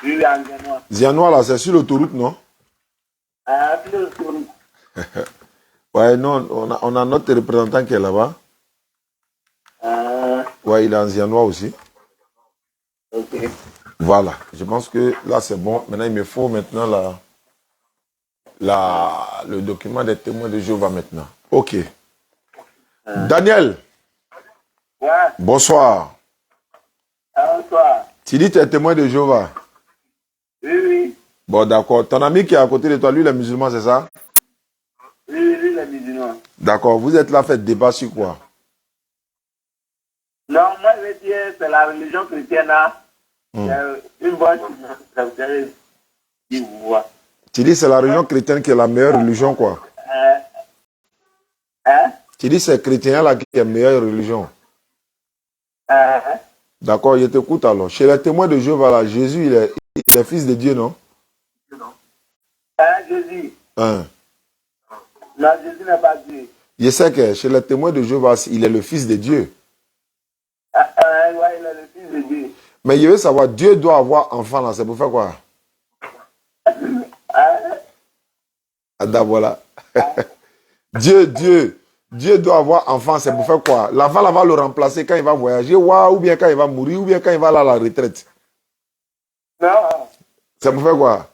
Oui, en Zianois. Zianois, là, c'est sur l'autoroute, non? Sur l'autoroute. Ouais, non, on a notre représentant qui est là-bas. Ouais, il est en Zianois aussi. Ok. Voilà, je pense que là, c'est bon. Maintenant, il me faut maintenant le document des témoins de Jéhovah maintenant. Ok. Daniel, Ouais. bonsoir. Bonsoir. Tu dis que tu es témoin de Jéhovah? Oui, oui. Bon, d'accord. Ton ami qui est à côté de toi, lui, il est musulman, c'est ça? Oui, oui, oui, les musulmans. D'accord. Vous êtes là, faites débat sur quoi? Non, moi, je veux dire, c'est la religion chrétienne, là. C'est une bonne chose. Ça vous savez, qui vous voit. Tu dis c'est la religion chrétienne qui est la meilleure religion, quoi? Hein? Tu dis c'est chrétien là qui est la meilleure religion. D'accord, je t'écoute alors. Chez les témoins de Jéhovah, là, Jésus, il est fils de Dieu, non? Jésus. Hein? Non, Jésus n'est pas Dieu. Je sais que chez les témoins de Jéhovah, il est le fils de Dieu. Ouais, il est le fils de Dieu. Mais je veux savoir, Dieu doit avoir enfant là, c'est pour faire quoi? Ah, voilà. Dieu doit avoir enfant, c'est pour faire quoi? L'enfant là va le remplacer quand il va voyager, ou bien quand il va mourir, ou bien quand il va aller à la retraite. Non. C'est pour faire quoi?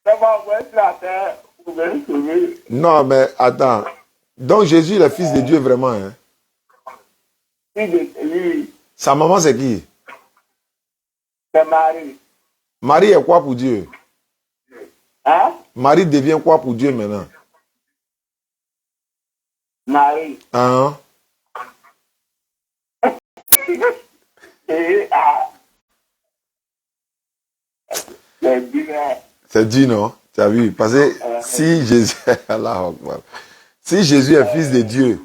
Ça va envoyer sur la terre pour me sauver. Non, mais attends. Donc Jésus, il est fils de Dieu vraiment, hein? Oui. Sa maman, c'est qui? C'est Marie. Marie est quoi pour Dieu? Hein? Marie devient quoi pour Dieu maintenant? Marie. Hein? C'est bien. C'est dit, non? Tu as vu? Parce que si Jésus, si Jésus est fils de Dieu,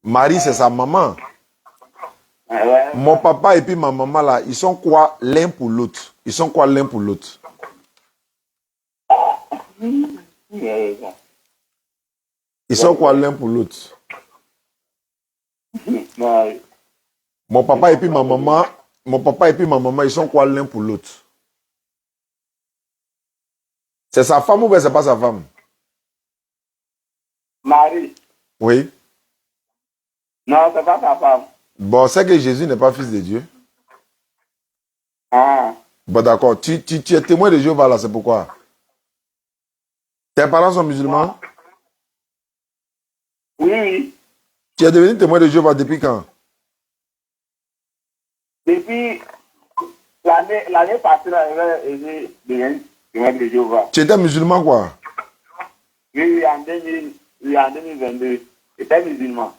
Marie, c'est sa maman. Mon papa et puis ma maman, là, ils sont quoi l'un pour l'autre? Ils sont quoi l'un pour l'autre? Ils sont quoi l'un pour l'autre? Mon papa et puis ma maman, ils sont quoi l'un pour l'autre? C'est sa femme ou bien c'est pas sa femme? Marie. Oui. Non, c'est pas sa femme. Bon, c'est que Jésus n'est pas fils de Dieu. Bon, d'accord. Tu es témoin de Jéhovah là, c'est pourquoi? Tes parents sont musulmans? Oui. Tu es devenu témoin de Jéhovah depuis quand? Depuis l'année passée, là, j'ai devenu témoin de Jéhovah. Tu étais musulman quoi? Oui, en 2022. J'étais musulman.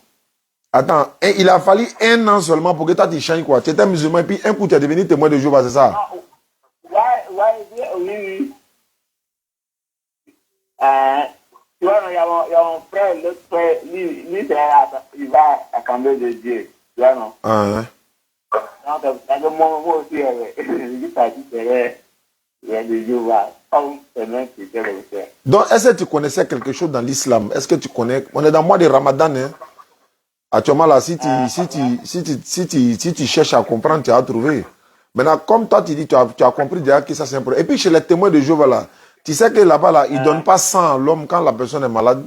Attends, il a fallu 1 an seulement pour que toi tu changes quoi? Tu étais musulman et puis un coup tu es devenu témoin de Jéhovah, c'est ça? Oui. Tu vois, il y a mon frère, l'autre frère, lui il va à l'Assemblée de Dieu. Tu vois, non? Donc, moi aussi, c'est de Jéhovah. Donc, est-ce que tu connaissais quelque chose dans l'islam? Est-ce que tu connais? On est dans le mois de Ramadan, hein? Actuellement, là, si tu cherches à comprendre, tu as trouvé. Maintenant, comme toi, tu dis, tu as compris déjà que ça, c'est un problème. Et puis, chez les témoins de Jéhovah, là, tu sais que là-bas, là, ils ne donnent pas sang à l'homme quand la personne est malade.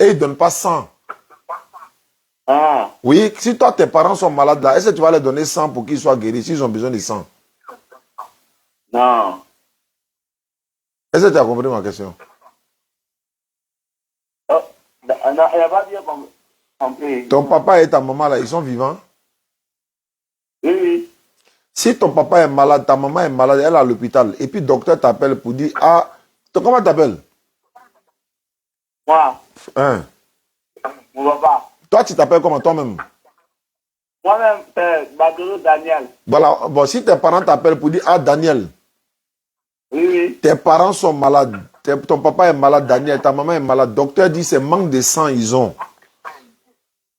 Et ils ne donnent pas sang. Oui, si toi, tes parents sont malades, là, est-ce que tu vas leur donner sang pour qu'ils soient guéris, s'ils ont besoin de sang? Non. Est-ce que tu as compris ma question? Non, il n'a pas bien compris. Ton papa et ta maman, là, ils sont vivants? Oui. Si ton papa est malade, ta maman est malade, elle est à l'hôpital, et puis le docteur t'appelle pour dire, comment t'appelles? Moi. Hein? Mon papa. Toi, tu t'appelles comment toi-même? Moi-même, c'est Badoro Daniel. Voilà, bon, si tes parents t'appellent pour dire, Daniel, oui. Tes parents sont malades, ton papa est malade, Daniel, ta maman est malade, docteur dit c'est manque de sang, ils ont.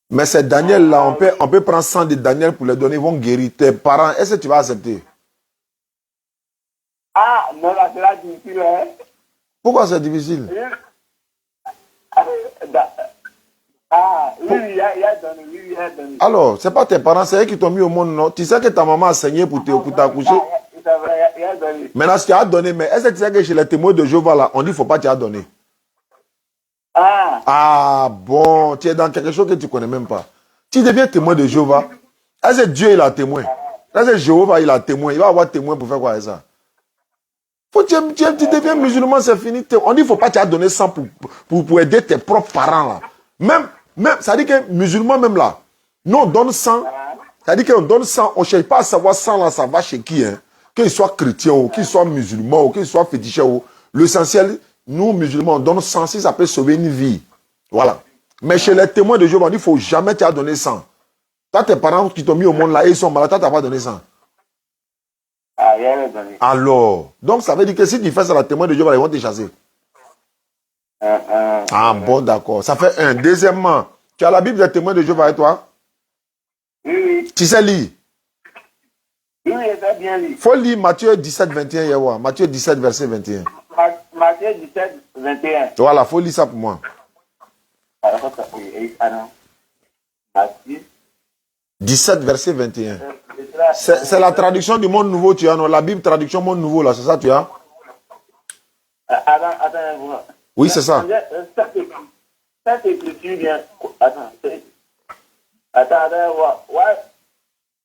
Mais c'est Daniel là, on peut prendre sang de Daniel pour les donner, ils vont guérir. Tes parents, est-ce que tu vas accepter? Non, là, c'est là difficile. Hein? Pourquoi c'est difficile? Ah, oui, il a donné, oui, il a donné. Alors, c'est pas tes parents, c'est eux qui t'ont mis au monde, non? Tu sais que ta maman a saigné pour t'accoucher. C'est vrai, il a donné. Maintenant, si tu as donné, mais est-ce que tu sais que chez les témoins de Jéhovah, là, on dit qu'il ne faut pas te donner? Ah, Ah, bon, tu es dans quelque chose que tu ne connais même pas. Tu deviens témoin de Jéhovah. Est-ce que Dieu, il a témoin? Est-ce que Jéhovah, il a témoin? Il va avoir témoin pour faire quoi avec ça? Tu deviens musulman, c'est fini. On dit qu'il ne faut pas te donner 100 pour aider tes propres parents, là. Même, ça dit que musulman, même là, nous, on donne 100. Ça dit qu'on donne 100, on ne cherche pas à savoir 100 là, ça va chez qui, hein? Qu'il soit chrétien ou qu'il soit musulman ou qu'il soit féticheur. L'essentiel, nous, musulmans, on donne 100 si ça peut sauver une vie. Voilà. Mais chez les témoins de Jéhovah, on dit qu'il ne faut jamais te donner 100. Toi, tes parents qui t'ont mis au monde là, ils sont malades, toi, tu n'as pas donné 100. ah, il a donné. Alors, donc ça veut dire que si tu fais ça, les témoins de Jéhovah, ils vont te chasser. Ah bon, d'accord. Ça fait un. Deuxièmement, tu as la Bible des témoins de Jéhovah avec toi? Oui, oui. Tu sais lire? Oui, il a bien lu. Il faut lire Matthieu 17, 21, Yahweh. Matthieu 17, verset 21. Matthieu 17, 21. Voilà, il faut lire ça pour moi. Alors, non. Matthieu. 17, verset 21. C'est la traduction du monde nouveau, tu as, non? La Bible, traduction monde nouveau, là, c'est ça, tu as? Attends. Oui, c'est ça. Cette écriture vient. Attends. Ouais.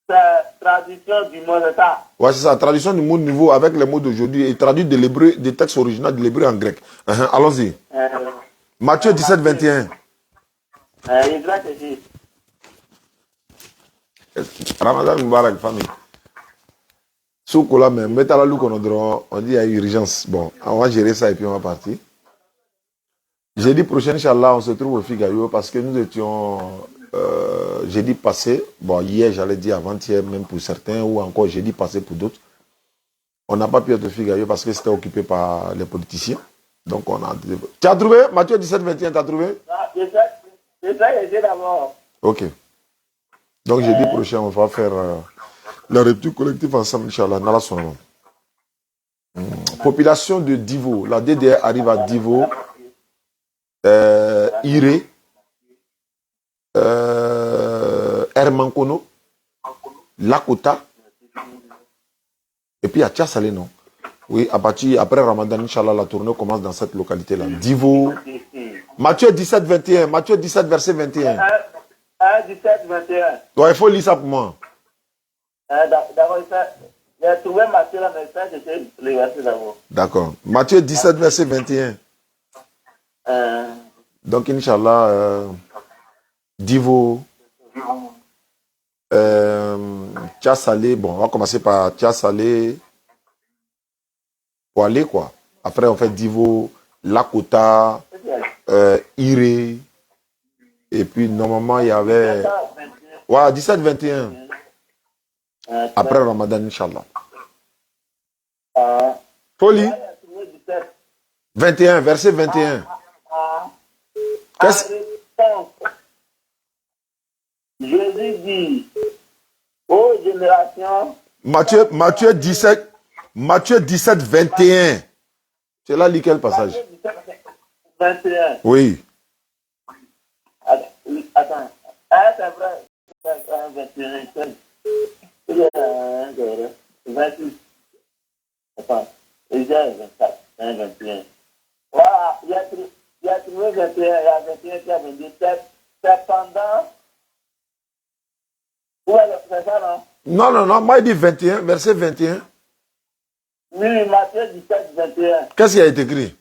C'est traduction du monde, c'est ça. Ouais, c'est ça, traduction du monde nouveau avec les mots d'aujourd'hui et traduit de l'hébreu, des textes originaux de l'hébreu en grec. Allons-y. Matthieu 17, 21. Il doit te dire. Ramadan Mubarak, famille. Soukoula, mais mettez la loupe, on dit il y a urgence. Bon, on va gérer ça et puis on va partir. Jeudi prochain, Inch'Allah, on se trouve au Figaro parce que nous étions jeudi passé, bon, hier, j'allais dire avant-hier, même pour certains, ou encore jeudi passé pour d'autres. On n'a pas pu être au Figaro parce que c'était occupé par les politiciens. Donc, on a. Tu as trouvé Matthieu 17, 21, tu as trouvé? Non, je sais d'abord. Ok. Donc, jeudi prochain, on va faire la rupture collective ensemble, Inch'Allah, dans la soirée. Population de Divo. La DDR arrive à Divo. Iré. Hermankono. Lakota. Et puis, à Tchassalé, non? Oui, après Ramadan, Inch'Allah, la tournée commence dans cette localité-là. Divo. Matthieu 17, 21. Matthieu 17, verset 21. 17, 21. Donc, il faut lire ça pour moi. D'abord, j'ai trouvé Matthieu là, mais ça, c'était le verset d'abord. D'accord. Matthieu 17, verset 21. Donc, Inch'Allah, Divo, Tchassalé. Bon, on va commencer par Tchassalé. Pour aller, quoi. Après, on fait Divo, Lakota, Iré. Et puis, normalement, il y avait. Ouais, 17, 21. Après Ramadan, Inch'Allah. Folie. 21, verset 21. Jésus dit, ô génération. Matthieu 17, 21. C'est là, lis quel passage? Matthieu 17, 21. Oui. Attends. C'est vrai. 21. 28. Attends. Déjà 24. 21. Voilà. Il y a trouvé 21. Il y a 21 qui a 27. C'est pendant. C'est ça, non? Non. Moi, il dit 21, verset 21. Oui, Matthieu 17, 21. Qu'est-ce qui a été écrit?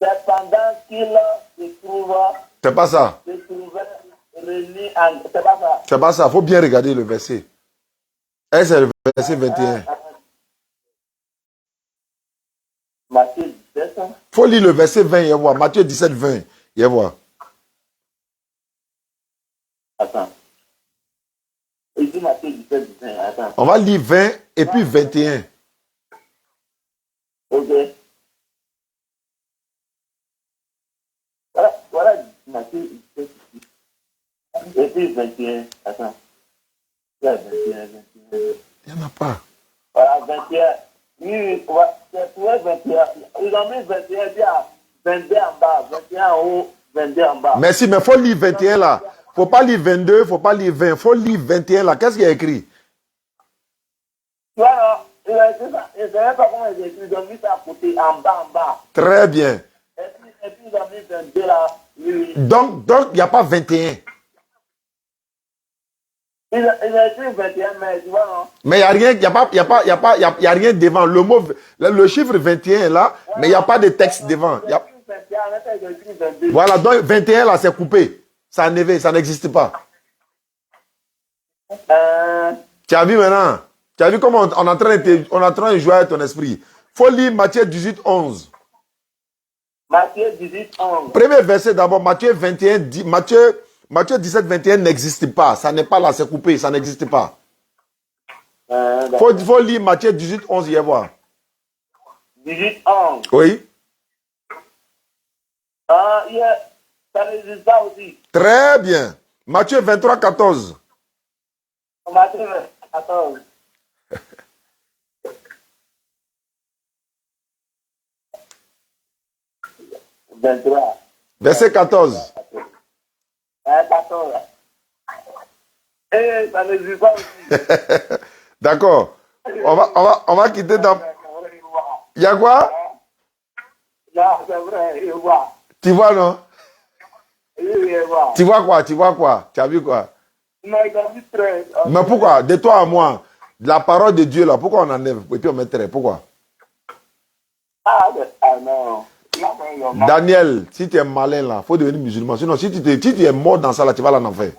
C'est pendant qu'il se trouve. C'est pas ça. Se trouvait réuni en. C'est pas ça. C'est pas ça. Il faut bien regarder le verset. C'est le verset 21. Matthieu 17. Il faut lire le verset 20, y voir. Matthieu 17, 20. Y voir. Attends. Il dit Matthieu 17, 20. Attends. On va lire 20 et puis 21. Ok. Voilà Matthieu 17. Et puis 21. Attends. Il y a 21. Il n'y en a pas. Voilà, 21. Oui, c'est pour 21. Ils ont mis 21 bien. 22 en bas, 21 en haut, 22 en bas. Merci, mais il faut lire 21 là. Faut pas lire 22, faut pas lire 20. Faut lire 21 là. Qu'est-ce qu'il y a écrit? Voilà, il a dit ça. Je ne savais pas comment il a écrit. Ils ont mis ça à côté, en bas, en bas. Très bien. Et puis ils ont mis 22 là. Oui. Donc, il n'y a pas 21. Il a écrit 21, mais tu vois, non? Mais il n'y a rien, y a rien devant. Le mot, le chiffre 21 est là, mais il n'y a pas de texte devant. Il a écrit 21, il a écrit 22. Voilà, donc 21 là, c'est coupé. Ça a enlevé, ça n'existe pas. Tu as vu maintenant? Tu as vu comment on est en train de jouer avec ton esprit? Faut lire Matthieu 18, 11. Matthieu 18, 11. Premier verset d'abord, Matthieu 21, Matthieu 17, 21 n'existe pas. Ça n'est pas là, c'est coupé, ça n'existe pas. Faut lire Matthieu 18, 11, y voir. 18, 11. Oui. Ça n'existe pas aussi. Très bien. Matthieu 23, 14. Matthieu 14. Verset 14. 14. Ça n'existe pas aussi. D'accord. On va quitter dans... Il y a quoi? Là, c'est vrai, il voit. Tu vois, non? Il voit. Tu vois quoi? Tu vois quoi? Tu as vu quoi? Non, il a vu 13. Mais pourquoi? De toi à moi, la parole de Dieu, là, pourquoi on enlève? Et puis on met 13. Pourquoi? Non. Daniel, si tu es malin, là, il faut devenir musulman. Sinon, si tu es mort dans ça, là, tu vas en enfer.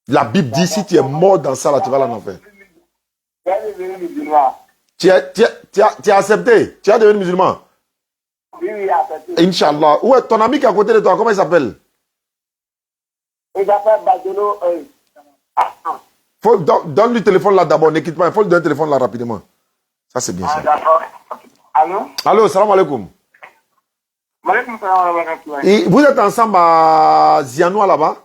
La Bible dit, si tu es mort dans ça, là, tu vas en enfer. Tu as accepté? Tu as devenu musulman? Oui, accepté. Inch'Allah. Où est ton ami qui est à côté de toi? Comment il s'appelle? Il s'appelle Badelo. Donne-lui le téléphone là d'abord, ne quitte pas. Il faut lui donner le téléphone là rapidement. Ça, c'est bien ça. D'accord. Allô? Allô, salam alaikum. Malaikum salam wa rahmatullahi. Et vous êtes ensemble à Zianoua là-bas?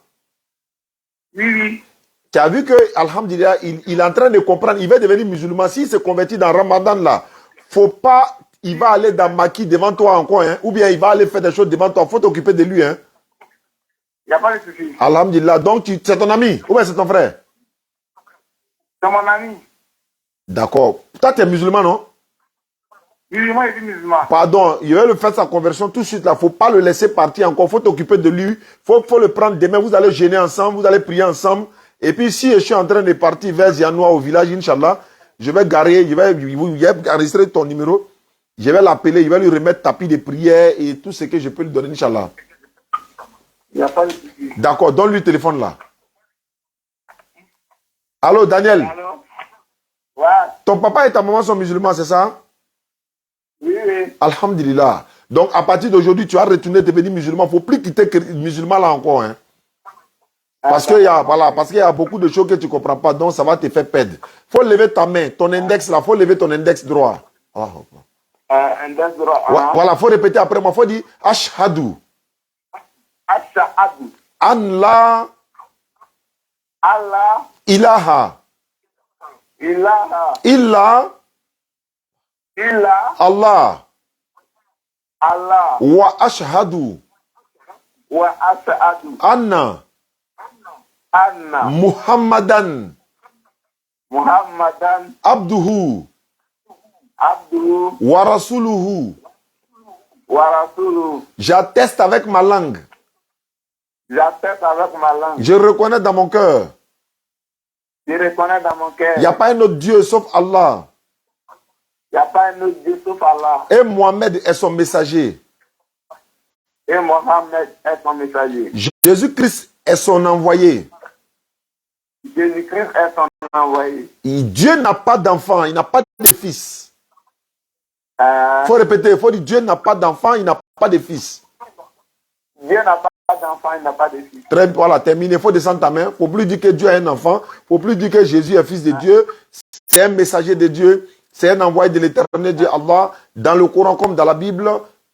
Oui, oui. Tu as vu que, alhamdulillah, il est en train de comprendre. Il va devenir musulman. S'il se convertit dans Ramadan là, faut pas, il va aller dans Maki devant toi encore, hein, ou bien il va aller faire des choses devant toi. Faut t'occuper de lui, hein. Il n'y a pas de souci. Alhamdulillah. Donc, c'est ton ami ou bien c'est ton frère? C'est mon ami. D'accord. Toi, tu es musulman, non? Oui, moi, je suis musulman. Pardon, il va le faire sa conversion tout de suite là. Faut pas le laisser partir encore. Faut t'occuper de lui. Faut le prendre demain. Vous allez jeûner ensemble. Vous allez prier ensemble. Et puis, si je suis en train de partir vers Zianoua au village, Inch'Allah, je vais garer, je vais enregistrer ton numéro. Je vais l'appeler. Je vais lui remettre tapis de prière et tout ce que je peux lui donner, Inch'Allah. Il n'y a pas de souci. D'accord, donne-lui le téléphone là. Allô, Daniel. Allô? Ouais. Ton papa et ta maman sont musulmans, c'est ça? Oui, oui. Alhamdulillah. Donc, à partir d'aujourd'hui, tu vas retourner devenir musulman. Il ne faut plus quitter musulman là encore. Hein. Parce qu'il y a beaucoup de choses que tu ne comprends pas. Donc, ça va te faire perdre. Il faut lever ta main. Ton index là, il faut lever ton index droit. Index droit. Voilà, il faut répéter après moi. Il faut dire Ashhadu. Ashhadu. Allah. Allah. Ilaha. Ilaha. Illa. Illa. Allah. Allah. Wa ashhadu. Wa ashhadu. Anna. Anna. Muhammadan. Muhammadan. Abduhu. Abduhu. Wa rasuluhu. Wa rasuluhu. J'atteste avec ma langue. J'atteste avec ma langue. Je reconnais dans mon cœur. Je reconnais dans mon cœur. Il n'y a pas un autre Dieu sauf Allah. Il n'y a pas un autre Dieu sauf Allah. Et Mohamed est son messager. Et Mohamed est son messager. Jésus-Christ est son envoyé. Jésus-Christ est son envoyé. Et Dieu n'a pas d'enfant, il n'a pas de fils. Il faut répéter, il faut dire Dieu n'a pas d'enfant, il n'a pas de fils. Dieu n'a pas d'enfant, il n'a pas de fils. Très bien, voilà, terminé. Il faut descendre ta main. Il ne faut plus dire que Dieu a un enfant. Il ne faut plus dire que Jésus est fils de Dieu. C'est un messager de Dieu. C'est un envoyé de l'éternel Dieu Allah. Dans le Coran comme dans la Bible,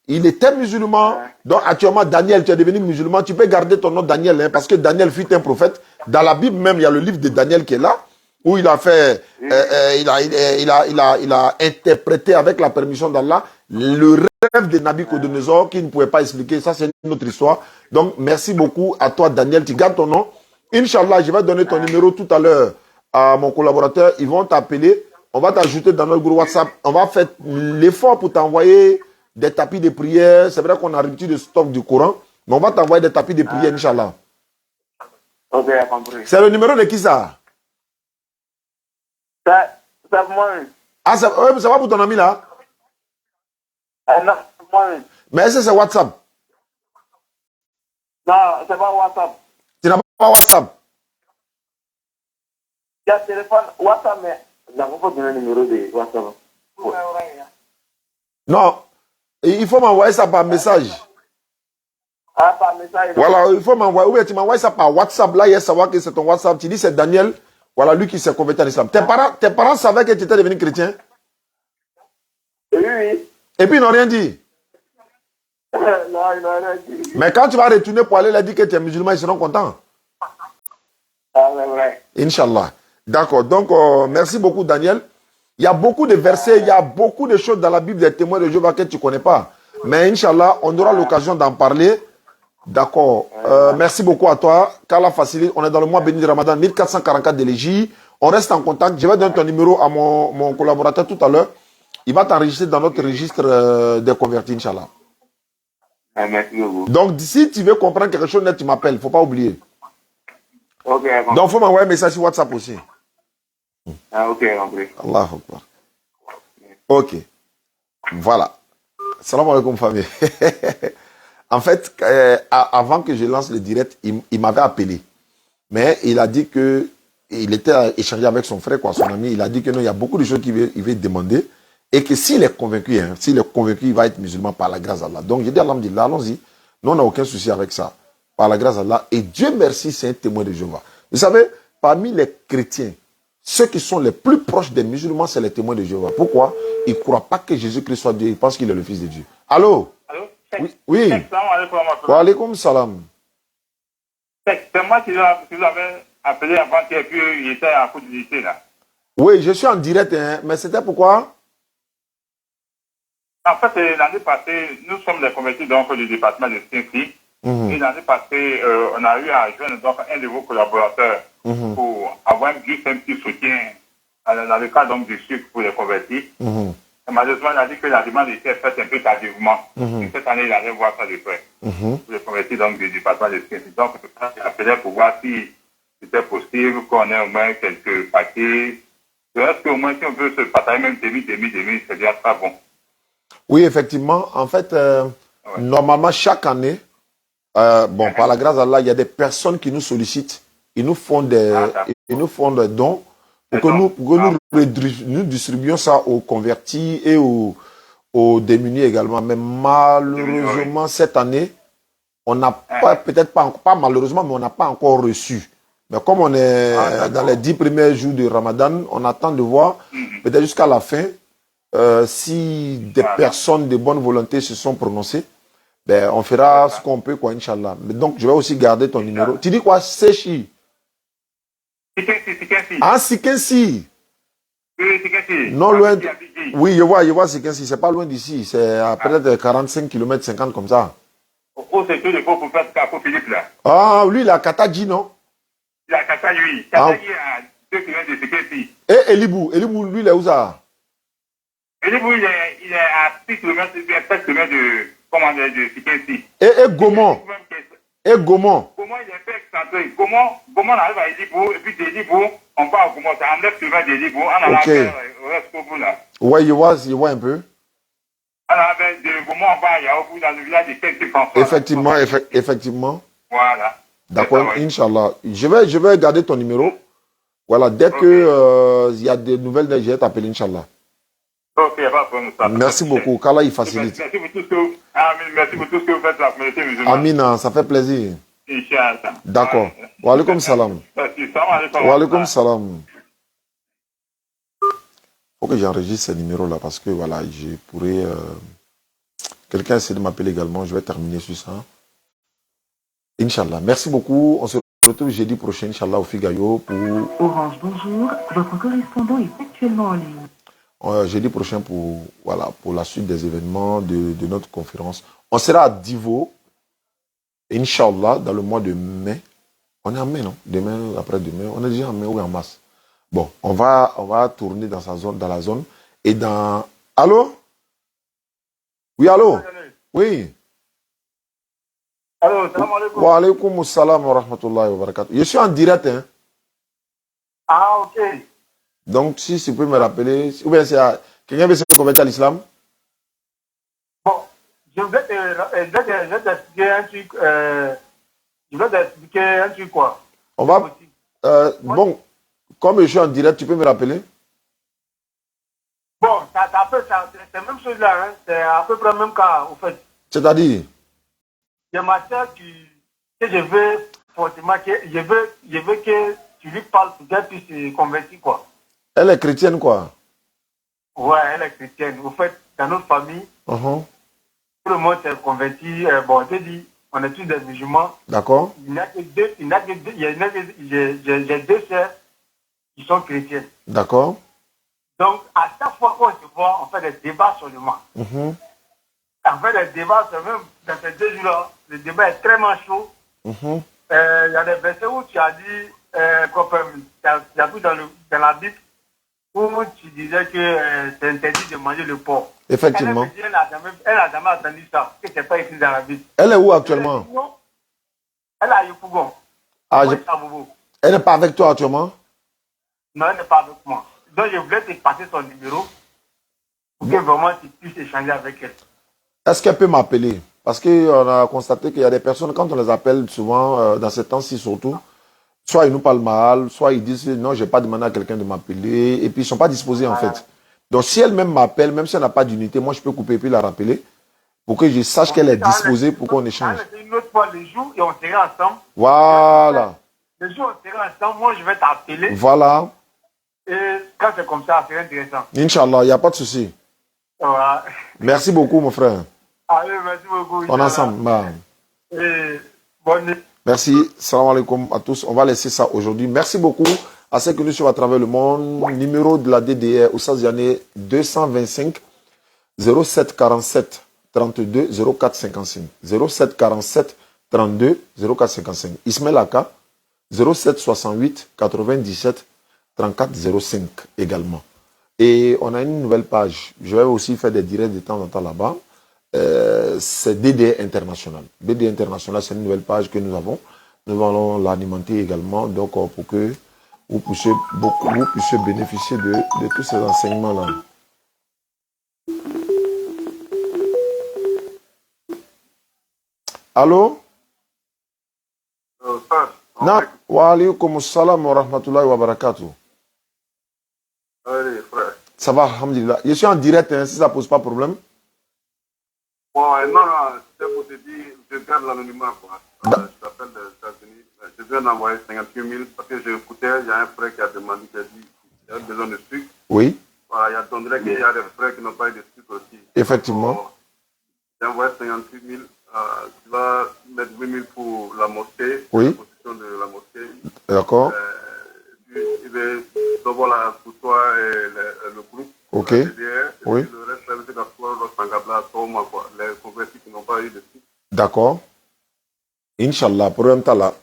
il était musulman. Donc actuellement, Daniel, tu es devenu musulman. Tu peux garder ton nom Daniel, hein, parce que Daniel fut un prophète. Dans la Bible même, il y a le livre de Daniel qui est là, où il a fait, il a interprété avec la permission d'Allah le rêve de Nabucodonosor qui ne pouvait pas expliquer. Ça, c'est une autre histoire. Donc, merci beaucoup à toi, Daniel. Tu gardes ton nom. Inch'Allah, je vais donner ton numéro tout à l'heure à mon collaborateur. Ils vont t'appeler. On va t'ajouter dans notre groupe WhatsApp. On va faire l'effort pour t'envoyer des tapis de prière. C'est vrai qu'on a rupture de stock du Coran, mais on va t'envoyer des tapis de prière, Inch'Allah. Ok, compris. C'est le numéro de qui ça? C'est moi. Ah, ça va pour ton ami là? Non, c'est moi. Mais est-ce que c'est WhatsApp? Non, c'est pas WhatsApp. Tu n'as pas WhatsApp? Il y a téléphone WhatsApp, mais il n'a pas donné le numéro de WhatsApp. Non, il faut m'envoyer ça par message. Ah, par message. Voilà, il faut m'envoyer. Ou bien tu m'envoies ça par WhatsApp. Là, il y a savoir que c'est ton WhatsApp. Tu dis c'est Daniel. Voilà, lui qui s'est converti en islam. Tes parents savaient que tu étais devenu chrétien? Oui, oui. Et puis ils n'ont rien dit. Non, il n'a rien dit. Mais quand tu vas retourner pour aller leur dire que tu es musulman, ils seront contents. Ah, c'est vrai. Inch'Allah. D'accord. Donc, merci beaucoup, Daniel. Il y a beaucoup de versets, il y a beaucoup de choses dans la Bible des témoins de Jéhovah que tu ne connais pas. Mais Inch'Allah, on aura l'occasion d'en parler. D'accord. Merci beaucoup à toi. Qu'Allah facilite. On est dans le mois béni de Ramadan, 1444 de l'Égypte. On reste en contact. Je vais donner ton numéro à mon collaborateur tout à l'heure. Il va t'enregistrer dans notre registre des convertis, Inch'Allah. Merci beaucoup. Donc, si tu veux comprendre quelque chose, tu m'appelles. Il ne faut pas oublier. Ok, Donc, il faut m'envoyer un message sur WhatsApp aussi. ah, ok, compris. Allah Akbar. Ok. Voilà. Salam alaikum, famille. En fait, avant que je lance le direct, il m'avait appelé. Mais il a dit que il était échangé avec son frère, quoi, son ami. Il a dit que non, il y a beaucoup de choses qu'il veut demander. Et que s'il est convaincu, il va être musulman par la grâce d'Allah. Donc, j'ai dit, alhamdulillah, allons-y. Nous, on n'a aucun souci avec ça. Par la grâce d'Allah. Et Dieu merci, c'est un témoin de Jéhovah. Vous savez, parmi les chrétiens, ceux qui sont les plus proches des musulmans, c'est les témoins de Jéhovah. Pourquoi? Ils ne croient pas que Jésus-Christ soit Dieu. Ils pensent qu'il est le Fils de Dieu. Allô? Allô? Oui. Oui. Wa alaykoum salam. C'est moi qui vous avais appelé avant et puis il était à coup de lycée là. Oui, je suis en direct, hein, mais c'était pourquoi? En fait, l'année passée, nous sommes les convertis donc du département de Saint-Cyr. Et l'année passée, on a eu à joindre donc un de vos collaborateurs pour avoir juste un petit soutien dans le cas donc du sucre pour les convertis. Et malheureusement, il a dit que la demande était faite un peu tardivement. Et cette année, il allait voir ça de près. Pour les convertis donc du département de Saint-Cyr. Donc, il appelait pour voir si c'était possible qu'on ait au moins quelques paquets. Est-ce qu'au moins, si on veut se partager même demi, c'est déjà très bon. Oui, effectivement. En fait, normalement, chaque année, par la grâce d'Allah, il y a des personnes qui nous sollicitent. Ils nous font des dons pour que nous distribuions ça aux convertis et aux démunis également. Mais malheureusement, cette année, on n'a pas malheureusement, mais on n'a pas encore reçu. Mais comme on est dans les 10 premiers jours de Ramadan, on attend de voir, peut-être jusqu'à la fin, si des personnes de bonne volonté se sont prononcées, ben, on fera ce qu'on peut, quoi, Inch'Allah. Mais donc, je vais aussi garder ton numéro. Tu dis quoi? Sechi? Sikensi. Ah, Sikensi. Oui, Sikensi. Non, loin. Oui, je vois Sikensi. C'est pas loin d'ici. C'est à peut-être 45 km, 50 comme ça. Oh, c'est tout le beau pour faire Capo Philippe là. Ah, lui, il a Kataji, non? Il a Kataji, oui. Kataji à 2 km de Sikensi. Et Elibou, lui, il est où ça? Elibou, il est à 6 km, 7 km de Sikensi. Et Gaumont. Gaumont, il est peu excentré. Gaumont, on arrive à Elibou, et puis d'Elibou, on va à Gaumont. C'est en 9 km d'Elibou, on a au reste au bout là. Ouais, je vois un peu. Alors, de Gaumont, on va à Yaoubou, dans le village de Saint-François. Effectivement. Voilà. D'accord, Inch'Allah. Je vais garder ton numéro. Voilà, dès que il y a des nouvelles, je vais t'appeler, Inch'Allah. Ok, pas de problème. Merci beaucoup. Qu'Allah il facilite. Merci pour tout ce que vous faites pour la communauté musulmane. Amina, ça fait plaisir. Inch'Allah. D'accord. Wa alaykoum salam. Wa alaykoum salam. Faut que j'enregistre ces numéros-là parce que voilà, je pourrais. Quelqu'un essaie de m'appeler également. Je vais terminer sur ça. Inch'Allah. Merci beaucoup. On se retrouve jeudi prochain, Inch'Allah, au Figayo pour. Orange, bonjour. Votre correspondant est actuellement en ligne. jeudi prochain pour, voilà, pour la suite des événements de notre conférence. On sera à Divo, Inch'Allah, dans le mois de mai. On est en mai, non? Demain, après-demain, on est déjà en mai ou en mars. Bon, on va tourner dans la zone. Et dans... Allô? Oui, allô? Oui. Allô, salam alaikum. Wa alaikum salam wa rahmatullahi wa barakatuh. Je suis en direct, hein? Ah, ok. Donc, si tu peux me rappeler, ou bien c'est quelqu'un veut se convertir à l'islam? Bon, je vais t'expliquer un truc. Je vais t'expliquer un truc, quoi. On va... bon, comme je suis en direct, tu peux me rappeler? Bon, c'est la même chose là, hein. C'est à peu près le même cas, au fait. C'est-à-dire? Il y a ma soeur que je veux forcément, je veux que tu lui parles pour qu'elle puisse se convertir, quoi. Elle est chrétienne, quoi? Ouais, elle est chrétienne. Au fait, dans notre famille, tout le monde s'est converti. Bon, je te dis, on est tous des musulmans. D'accord. Il n'y a que j'ai deux sœurs qui sont chrétiennes. D'accord. Donc, à chaque fois qu'on se voit, on fait des débats sur le mal. On fait des débats, même dans ces 2 jours-là, le débat est extrêmement chaud. Il y a des versets où tu as dit, tu as vu dans la Bible, où tu disais que c'est interdit de manger le porc. Effectivement. Elle n'a jamais entendu ça, que ce n'est pas écrit dans la Bible. Elle est où actuellement? Elle est à Yopougon. Elle n'est pas avec toi actuellement? Non, elle n'est pas avec moi. Donc, je voulais te passer son numéro pour que vraiment tu puisses échanger avec elle. Est-ce qu'elle peut m'appeler? Parce qu'on a constaté qu'il y a des personnes, quand on les appelle souvent, dans ces temps-ci surtout, soit ils nous parlent mal, soit ils disent non, je n'ai pas demandé à quelqu'un de m'appeler, et puis ils ne sont pas disposés en fait. Donc si elle-même m'appelle, même si elle n'a pas d'unité, moi je peux couper et puis la rappeler pour que je sache qu'elle est disposée pour qu'on échange. Une autre fois le jour et on sera ensemble. Voilà. Le jour on sera ensemble, moi je vais t'appeler. Voilà. Et quand c'est comme ça, c'est intéressant. Inch'Allah, il n'y a pas de souci. Voilà. Merci beaucoup mon frère. Allez, merci beaucoup. On est ensemble. Bah. Et bonne nuit. Merci. Salam alaikum à tous. On va laisser ça aujourd'hui. Merci beaucoup à ceux qui nous suivent à travers le monde. Numéro de la DDR, Oustaz Diané, 225 07 47 32 04 55. 07 47 32 04 55. Ismaël Aka, 07 68 97 34 05 également. Et on a une nouvelle page. Je vais aussi faire des directs de temps en temps là-bas. C'est DD International. DD International, c'est une nouvelle page que nous avons. Nous allons l'alimenter également, donc pour que vous puissiez bénéficier de tous ces enseignements-là. Allô? Wa alaykum salam wa rahmatullahi wa barakatuh. Allez, frère. Ça va, alhamdulillah. Je suis en direct, hein, si ça ne pose pas de problème. Bon, non, c'est pour te dire, je garde l'anonymat, quoi. Je t'appelle des États-Unis. Je viens d'envoyer 58 000 parce que j'ai écouté, il y a un frère qui a demandé, qui a dit qu'il a besoin de sucre. Oui. Voilà, il y a Tondré qu'il y a des frères qui n'ont pas eu de sucre aussi. Effectivement. Bon, j'ai envoyé 58 000. Tu vas mettre 8 000 pour la mosquée. Oui. La position de la mosquée. D'accord. Je vais d'abord pour toi et le groupe. Ok. Oui. Le reste, les convertis qui n'ont pas eu de sucre. D'accord. Inch'Allah, pour un temps là,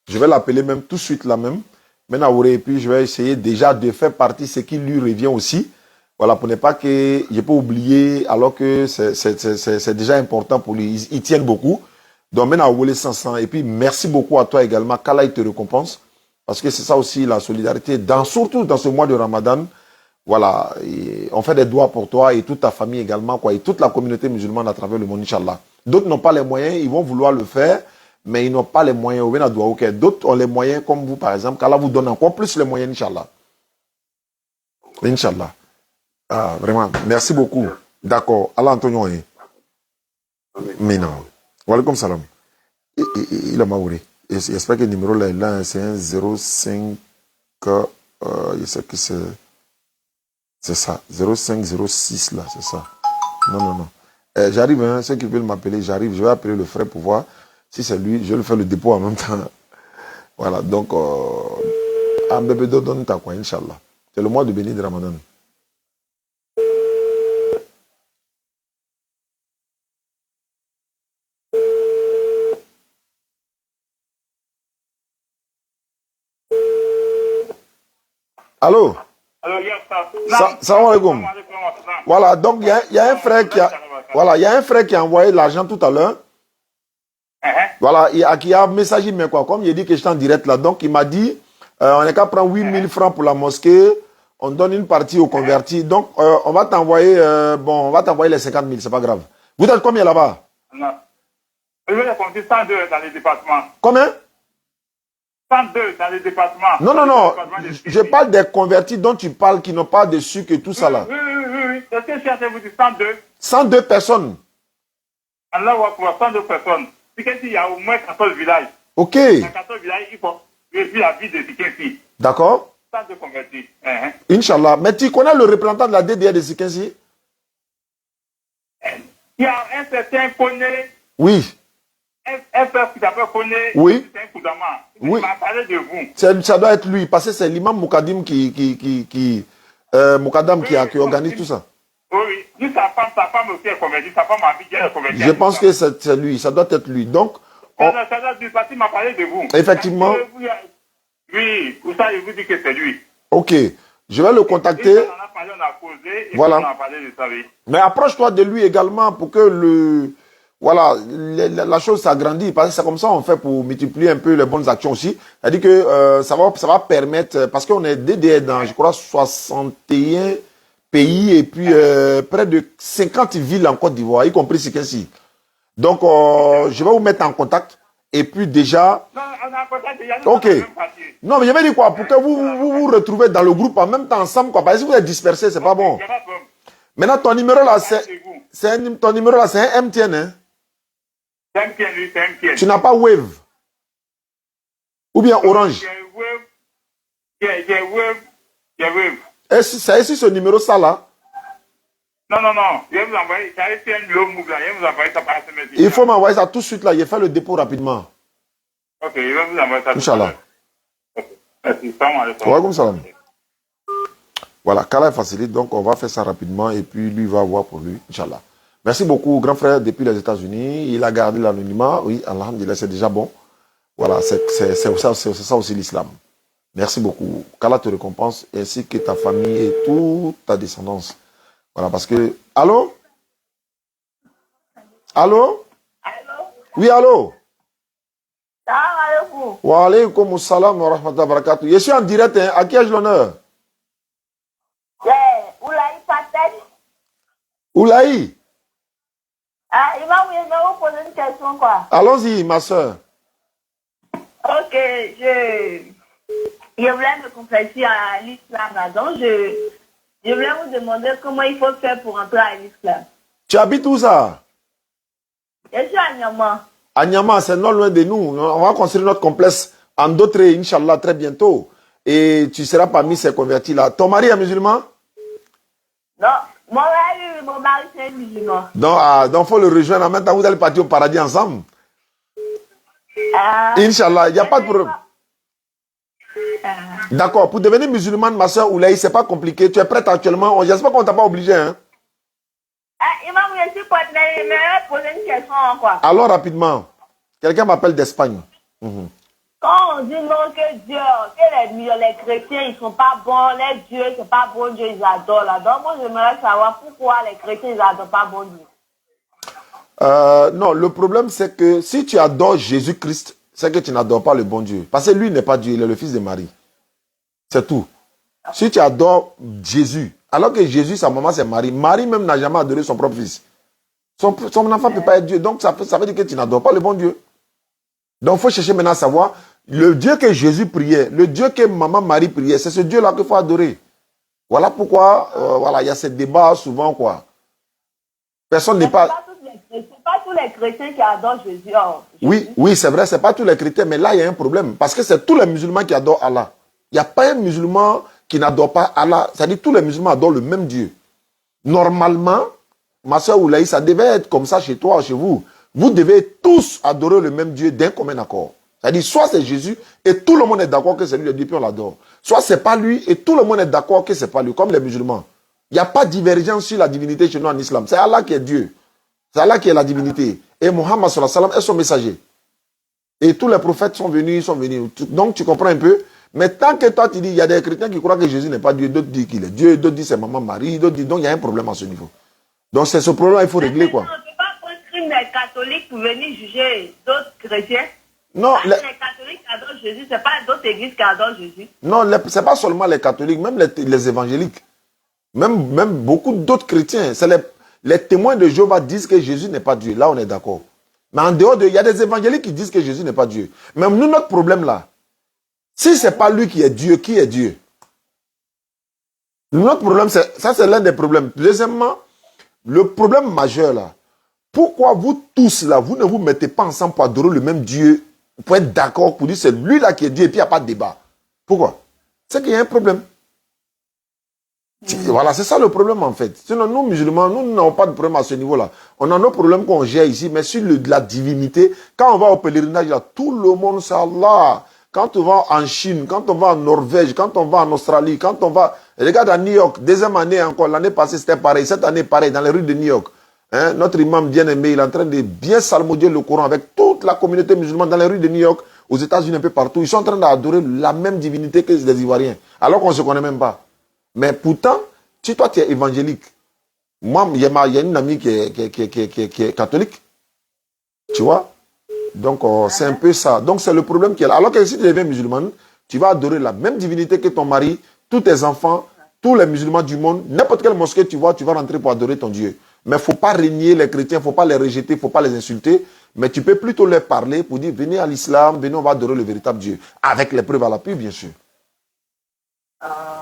je vais l'appeler même tout de suite là même. Maintenant, et puis je vais essayer déjà de faire partie ce qui lui revient aussi. Voilà, pour ne pas que je peux oublier alors que c'est déjà important pour lui. Ils tiennent beaucoup. Donc maintenant, on sans. Et puis merci beaucoup à toi également. qu'Allah te récompense. Parce que c'est ça aussi la solidarité, surtout dans ce mois de Ramadan. Voilà, on fait des doigts pour toi et toute ta famille également, quoi, et toute la communauté musulmane à travers le monde, Inch'Allah. D'autres n'ont pas les moyens, ils vont vouloir le faire, mais ils n'ont pas les moyens. D'autres ont les moyens, comme vous par exemple, qu'Allah vous donne encore plus les moyens, Inch'Allah. Inch'Allah. Ah, vraiment, merci beaucoup. D'accord. Allah Antonio. Mais non. Walaikum salam. Il a maouré. J'espère que le numéro là, c'est un 05. Je sais que c'est. C'est ça, 0506 là, c'est ça. Non. J'arrive, hein, ceux qui veulent m'appeler, j'arrive, je vais appeler le frère pour voir si c'est lui, je vais le faire le dépôt en même temps. Voilà, donc, un bébé donne ta quoi, Inch'Allah. C'est le mois de béni de Ramadan. Allô? Alors, il y a Salam alaikum. Voilà, donc il y a un frère qui a, voilà, il y a un frère qui a envoyé l'argent tout à l'heure. Voilà, qui a messagé, mais quoi, comme il a dit que j'étais en direct là, donc il m'a dit, on n'est qu'à prendre 8000 francs pour la mosquée, on donne une partie aux convertis, donc on va t'envoyer, on va t'envoyer les 50 000, c'est pas grave. Vous êtes combien là-bas? Non. Je vais compter 102 dans les départements. Combien? 102 dans les départements. Non, je parle des convertis dont tu parles, qui n'ont pas de sucre et tout ça là. Oui. C'est ce que je suis en train de vous dire, 102. 102 personnes. Allah va pouvoir 102 personnes. Il y a au moins 14 villages. Ok. Dans 14 villages, il faut vivre la vie de Sikensi. D'accord. 102 convertis. Inch'Allah. Mais tu connais le représentant de la DDR de Sikensi? Il y a un certain Koné. Oui. Un frère qui s'appelle Koné. Oui. C'est un Koudama. Oui. Il m'a parlé de vous. Ça doit être lui, parce que c'est l'imam Moukadim qui organise tout ça. Oui. Lui, sa femme aussi est convertie. Sa femme a dit qu'elle est convertie. Je pense que c'est lui, ça doit être lui. Donc, Ça doit être parce qu'il m'a parlé de vous. Effectivement. Oui, pour ça, je vous dis que c'est lui. Ok. Je vais le contacter. On a parlé, on a causé, et voilà. on a parlé de ça, oui. Mais approche-toi de lui également pour que la chose s'agrandisse. Parce que c'est comme ça on fait pour multiplier un peu les bonnes actions aussi. C'est-à-dire que ça va permettre, parce qu'on est DDR dans, je crois, 61 pays et puis près de 50 villes en Côte d'Ivoire, y compris Sikensi. Donc, je vais vous mettre en contact. Et puis déjà... Non, on a en contact déjà. Ok. Non, mais je vais dire quoi? Pour que vous retrouvez dans le groupe en même temps ensemble, quoi. Parce que si vous êtes dispersés, c'est pas bon. Maintenant, ton numéro là, ton numéro là, c'est un MTN, hein? C'est MTN, oui, c'est MTN. Tu n'as pas Wave? Ou bien Orange? J'ai Wave. C'est ici ce numéro ça là? Non. Je vais vous envoyer. Ça a été un numéro move là. Je vais vous envoyer ça par SMS. Il faut m'envoyer ça tout de suite là. Je fais le dépôt rapidement. Ok, je vais vous envoyer ça. Inch'Allah. Merci. Salam alaikum. Wa alaikum salam. Voilà, Kala facilite, donc on va faire ça rapidement et puis lui va voir pour lui, Inch'Allah. Merci beaucoup, grand frère, depuis les États-Unis. Il a gardé l'anonymat. Oui, alhamdulillah, c'est déjà bon. Voilà, c'est ça aussi l'islam. Merci beaucoup. Qu'Allah te récompense, ainsi que ta famille et toute ta descendance. Voilà, parce que... Allô? Allô? Oui, allô? Salam alaikum. Wa alaikum salam wa rahmatullahi wa barakatuh. Je suis en direct, hein. À qui ai-je l'honneur? C'est Oulaï Patel. Oulaï? Ah, il va vous poser une question, quoi. Allons-y, ma soeur. Ok, je voulais me convertir à l'islam, là. Donc, je voulais vous demander comment il faut faire pour entrer à l'islam. Tu habites où ça? Je suis à Niamey. À Niamey, c'est non loin de nous. On va construire notre complexe en d'autres, Inch'Allah, très bientôt. Et tu seras parmi ces convertis là. Ton mari est musulman? Non, mon mari c'est musulman. Donc, faut le rejoindre. Maintenant, vous allez partir au paradis ensemble. Inch'Allah, il n'y a pas de problème. D'accord, pour devenir musulmane, ma soeur Oulaï, c'est pas compliqué. Tu es prête actuellement? J'espère qu'on ne t'a pas obligé. Hein? Imam, je suis prête, mais je vais poser une question, quoi. Alors, rapidement, quelqu'un m'appelle d'Espagne. Quand on dit non, que Dieu, que les chrétiens, ils sont pas bons, les dieux, c'est pas bon Dieu, ils adorent là. Donc, moi, j'aimerais savoir pourquoi les chrétiens, ils adorent pas bon Dieu. Non, le problème, c'est que si tu adores Jésus-Christ, c'est que tu n'adores pas le bon Dieu. Parce que lui n'est pas Dieu, il est le fils de Marie. C'est tout. Si tu adores Jésus, alors que Jésus, sa maman, c'est Marie. Marie même n'a jamais adoré son propre fils. Son enfant ne peut pas être Dieu. Donc, ça veut dire que tu n'adores pas le bon Dieu. Donc, il faut chercher maintenant à savoir, le Dieu que Jésus priait, le Dieu que maman Marie priait, c'est ce Dieu-là qu'il faut adorer. Voilà pourquoi, il y a ce débat souvent, quoi. Personne n'est pas... C'est pas tous les chrétiens qui adorent Jésus. Oui, c'est vrai, c'est pas tous les chrétiens, mais là, il y a un problème. Parce que c'est tous les musulmans qui adorent Allah. Il n'y a pas un musulman qui n'adore pas Allah. C'est-à-dire que tous les musulmans adorent le même Dieu. Normalement, ma soeur Oulaï, ça devait être comme ça chez toi, chez vous. Vous devez tous adorer le même Dieu d'un commun accord. C'est-à-dire, soit c'est Jésus et tout le monde est d'accord que c'est lui, et puis on l'adore. Soit c'est pas lui et tout le monde est d'accord que c'est pas lui, comme les musulmans. Il n'y a pas de divergence sur la divinité chez nous en islam. C'est Allah qui est Dieu. C'est Allah qui est la divinité. Et Muhammad sallallahu alayhi wa sallam est son messager. Et tous les prophètes sont venus. Donc tu comprends un peu. Mais tant que toi, tu dis, il y a des chrétiens qui croient que Jésus n'est pas Dieu, d'autres disent qu'il est Dieu, d'autres disent c'est Maman Marie, d'autres disent, donc il y a un problème à ce niveau. Donc c'est ce problème, il faut régler quoi. On ne peut pas prescrire les catholiques pour venir juger d'autres chrétiens. Non, les catholiques qui adorent Jésus, ce n'est pas d'autres églises qui adorent Jésus. Non, ce n'est pas seulement les catholiques, même les évangéliques. Même beaucoup d'autres chrétiens. C'est les témoins de Jéhovah disent que Jésus n'est pas Dieu. Là, on est d'accord. Mais en dehors il y a des évangéliques qui disent que Jésus n'est pas Dieu. Même nous, notre problème là, si ce n'est pas lui qui est Dieu, qui est Dieu? Notre problème, ça c'est l'un des problèmes. Deuxièmement, le problème majeur là, pourquoi vous tous là, vous ne vous mettez pas ensemble pour adorer le même Dieu, pour être d'accord, pour dire c'est lui là qui est Dieu et puis il n'y a pas de débat? Pourquoi? C'est qu'il y a un problème. Voilà, c'est ça le problème en fait. Sinon, nous musulmans, nous n'avons pas de problème à ce niveau-là. On a nos problèmes qu'on gère ici, mais sur la divinité, quand on va au pèlerinage, là, tout le monde sait Allah. Quand on va en Chine, quand on va en Norvège, quand on va en Australie, quand on va... Regarde à New York, deuxième année encore, l'année passée c'était pareil, cette année pareil, dans les rues de New York. Hein, notre imam bien-aimé, il est en train de bien salmodier le Coran avec toute la communauté musulmane dans les rues de New York, aux États-Unis, un peu partout. Ils sont en train d'adorer la même divinité que les Ivoiriens, alors qu'on ne se connaît même pas. Mais pourtant, si toi tu es évangélique, moi, il y a une amie qui est catholique, tu vois. Donc, c'est un peu ça. Donc, c'est le problème qu'il y a là. Alors que si tu deviens musulmane, tu vas adorer la même divinité que ton mari, tous tes enfants, tous les musulmans du monde. N'importe quelle mosquée tu vois, tu vas rentrer pour adorer ton Dieu. Mais il ne faut pas régner les chrétiens, il ne faut pas les rejeter, il ne faut pas les insulter. Mais tu peux plutôt leur parler pour dire, venez à l'islam, venez, on va adorer le véritable Dieu. Avec les preuves à l'appui, bien sûr.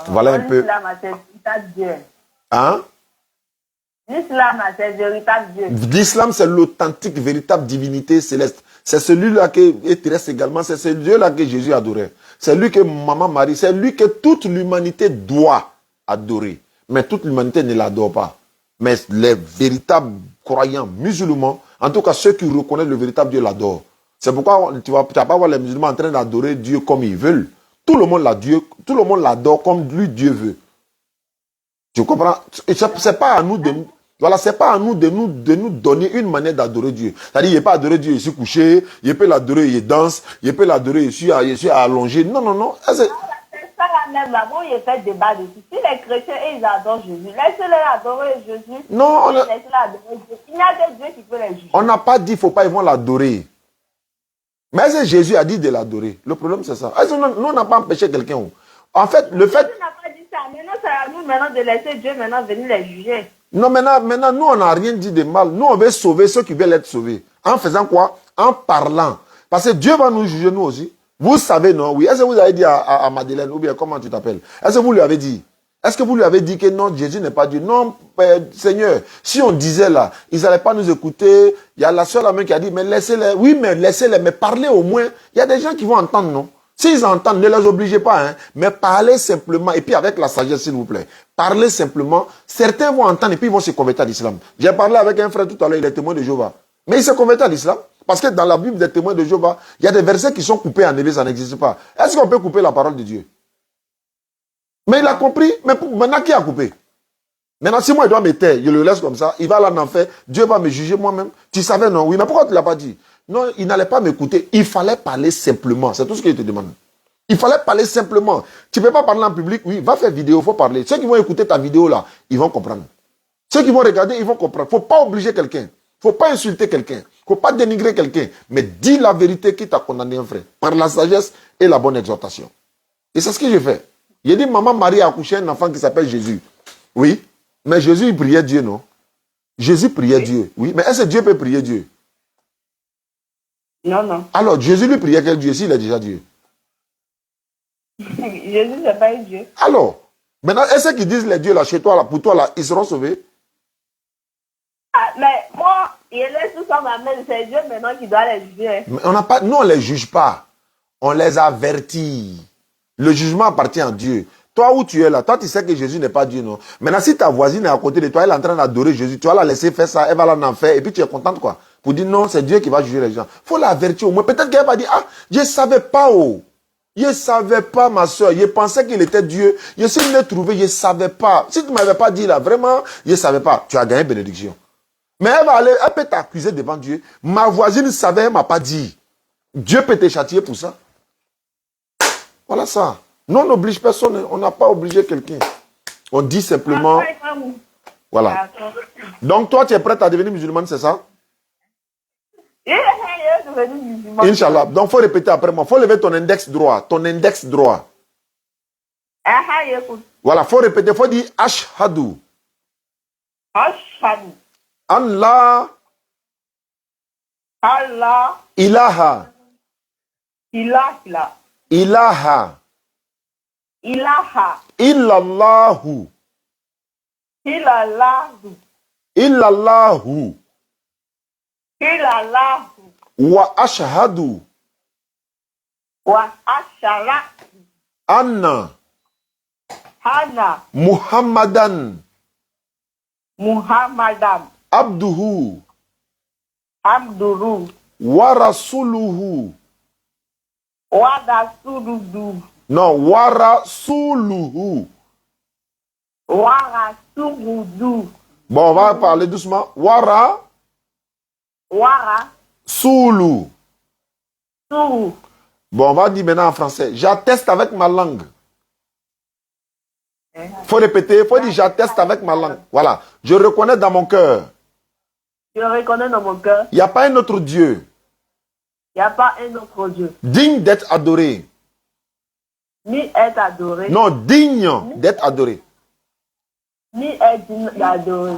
Voilà un peu. L'islam a ses véritables dieux. Hein? L'islam a ses véritables dieux. L'islam, c'est l'authentique, véritable divinité céleste. C'est celui-là qui est terrestre également. C'est ce Dieu-là que Jésus adorait. C'est lui que Maman Marie, c'est lui que toute l'humanité doit adorer. Mais toute l'humanité ne l'adore pas. Mais les véritables croyants musulmans, en tout cas ceux qui reconnaissent le véritable Dieu, l'adorent. C'est pourquoi tu vas pas voir les musulmans en train d'adorer Dieu comme ils veulent. Tout le monde l'adore comme lui Dieu veut. Tu comprends? C'est pas à nous de... Voilà, c'est pas à nous de nous donner une manière d'adorer Dieu. C'est-à-dire, il ne peut pas adorer Dieu ici couché, il peut l'adorer, il danse, il peut l'adorer ici allongé. Non, non, non. C'est ça la même là, bon, il fait débat dessus. Si les chrétiens, ils adorent Jésus, laissez-les adorer Jésus. Non, laissez-les adorer Jésus. Il y a des dieux qui peuvent les juger. On n'a pas dit qu'il ne faut pas, ils vont l'adorer. Mais est-ce que Jésus a dit de l'adorer? Le problème, c'est ça. Est-ce que nous, on n'a pas empêché quelqu'un? En fait, le fait... Jésus n'a pas dit ça. Maintenant, c'est à nous maintenant de laisser Dieu maintenant venir les juger. Non, maintenant, nous, on n'a rien dit de mal. Nous, on veut sauver ceux qui veulent être sauvés. En faisant quoi? En parlant. Parce que Dieu va nous juger, nous aussi. Vous savez, non? Oui. Est-ce que vous avez dit à Madeleine, ou bien comment tu t'appelles? Est-ce que vous lui avez dit? Est-ce que vous lui avez dit que non, Jésus n'est pas Dieu? Non, Seigneur, si on disait là, ils n'allaient pas nous écouter. Il y a la soeur là-même qui a dit, mais laissez-les. Oui, mais laissez-les, mais parlez au moins. Il y a des gens qui vont entendre, non? S'ils entendent, ne les obligez pas, hein, mais parlez simplement, et puis avec la sagesse, s'il vous plaît. Parlez simplement. Certains vont entendre et puis ils vont se convertir à l'islam. J'ai parlé avec un frère tout à l'heure, il est témoin de Jéhovah. Mais il s'est converti à l'islam. Parce que dans la Bible des témoins de Jéhovah, il y a des versets qui sont coupés, enlevés, ça n'existe pas. Est-ce qu'on peut couper la parole de Dieu? Mais il a compris. Mais maintenant, qui a coupé? Maintenant, si moi, il doit me taire, je le laisse comme ça, il va là en enfer, Dieu va me juger moi-même. Tu savais, non? Oui, mais pourquoi tu ne l'as pas dit? Non, il n'allait pas m'écouter. Il fallait parler simplement. C'est tout ce qu'il te demande. Il fallait parler simplement. Tu ne peux pas parler en public. Oui, va faire vidéo, il faut parler. Ceux qui vont écouter ta vidéo là, ils vont comprendre. Ceux qui vont regarder, ils vont comprendre. Il ne faut pas obliger quelqu'un. Il ne faut pas insulter quelqu'un. Il ne faut pas dénigrer quelqu'un. Mais dis la vérité qui t'a condamné un frère. Par la sagesse et la bonne exhortation. Et c'est ce que j'ai fait. J'ai dit, Maman Marie a accouché un enfant qui s'appelle Jésus. Oui. Mais Jésus, il priait Dieu, non? Jésus priait Dieu. Oui. Mais est-ce que Dieu peut prier Dieu? Non, non. Alors, Jésus lui priait quel Dieu s'il est déjà Dieu? Jésus, c'est pas un Dieu. Alors, maintenant, est-ce qu'ils disent les dieux là, chez toi, là, pour toi, là, ils seront sauvés? Ah, mais moi, il laisse tout ça ma main, c'est Dieu maintenant qui doit les juger. Mais nous, on ne les juge pas. On les avertit. Le jugement appartient à Dieu. Toi, où tu es là, toi, tu sais que Jésus n'est pas Dieu, non? Maintenant, si ta voisine est à côté de toi, elle est en train d'adorer Jésus, tu vas la laisser faire ça, elle va l'en faire, et puis tu es contente, quoi. Pour dire non, c'est Dieu qui va juger les gens. Il faut l'avertir au moins. Peut-être qu'elle va dire, ah, je ne savais pas, oh. Je ne savais pas, ma soeur. Je pensais qu'il était Dieu. Je suis venu trouver, je ne savais pas. Si tu ne m'avais pas dit là, vraiment, je ne savais pas. Tu as gagné bénédiction. Mais elle peut t'accuser devant Dieu. Ma voisine savait, elle ne m'a pas dit. Dieu peut te châtier pour ça. Voilà ça. Non, on n'oblige personne. On n'a pas obligé quelqu'un. On dit simplement... Voilà. Donc, toi, tu es prête à devenir musulmane, c'est ça? Inch'Allah. Donc, il faut répéter après moi. Il faut lever ton index droit. Ton index droit. Voilà, il faut répéter. Il faut dire Ashhadu. Ashhadu. Allah. Allah. Ilaha. Ilaha. Ilaha. Ilaha. Illallahu. Illallahu. Illallahu. Illallahu. Wa ashhadu. Wa ashhadu. Anna. Hana. Muhammadan. Muhammadan. Abduhu. Abduru. Wa rasuluhu. Wa rasuluhu. Non, wa rasuluhu. Wa rasuluhu. Bon, on va parler doucement. Wara. Wara. Soulou. Sou. Bon, on va dire maintenant en français. J'atteste avec ma langue. Faut répéter, faut dire j'atteste avec ma langue. Voilà. Je reconnais dans mon cœur. Je reconnais dans mon cœur. Il n'y a pas un autre Dieu. Il n'y a pas un autre Dieu. Digne d'être adoré. Ni être adoré. Non, digne d'être adoré. Ni être digne d'adoré.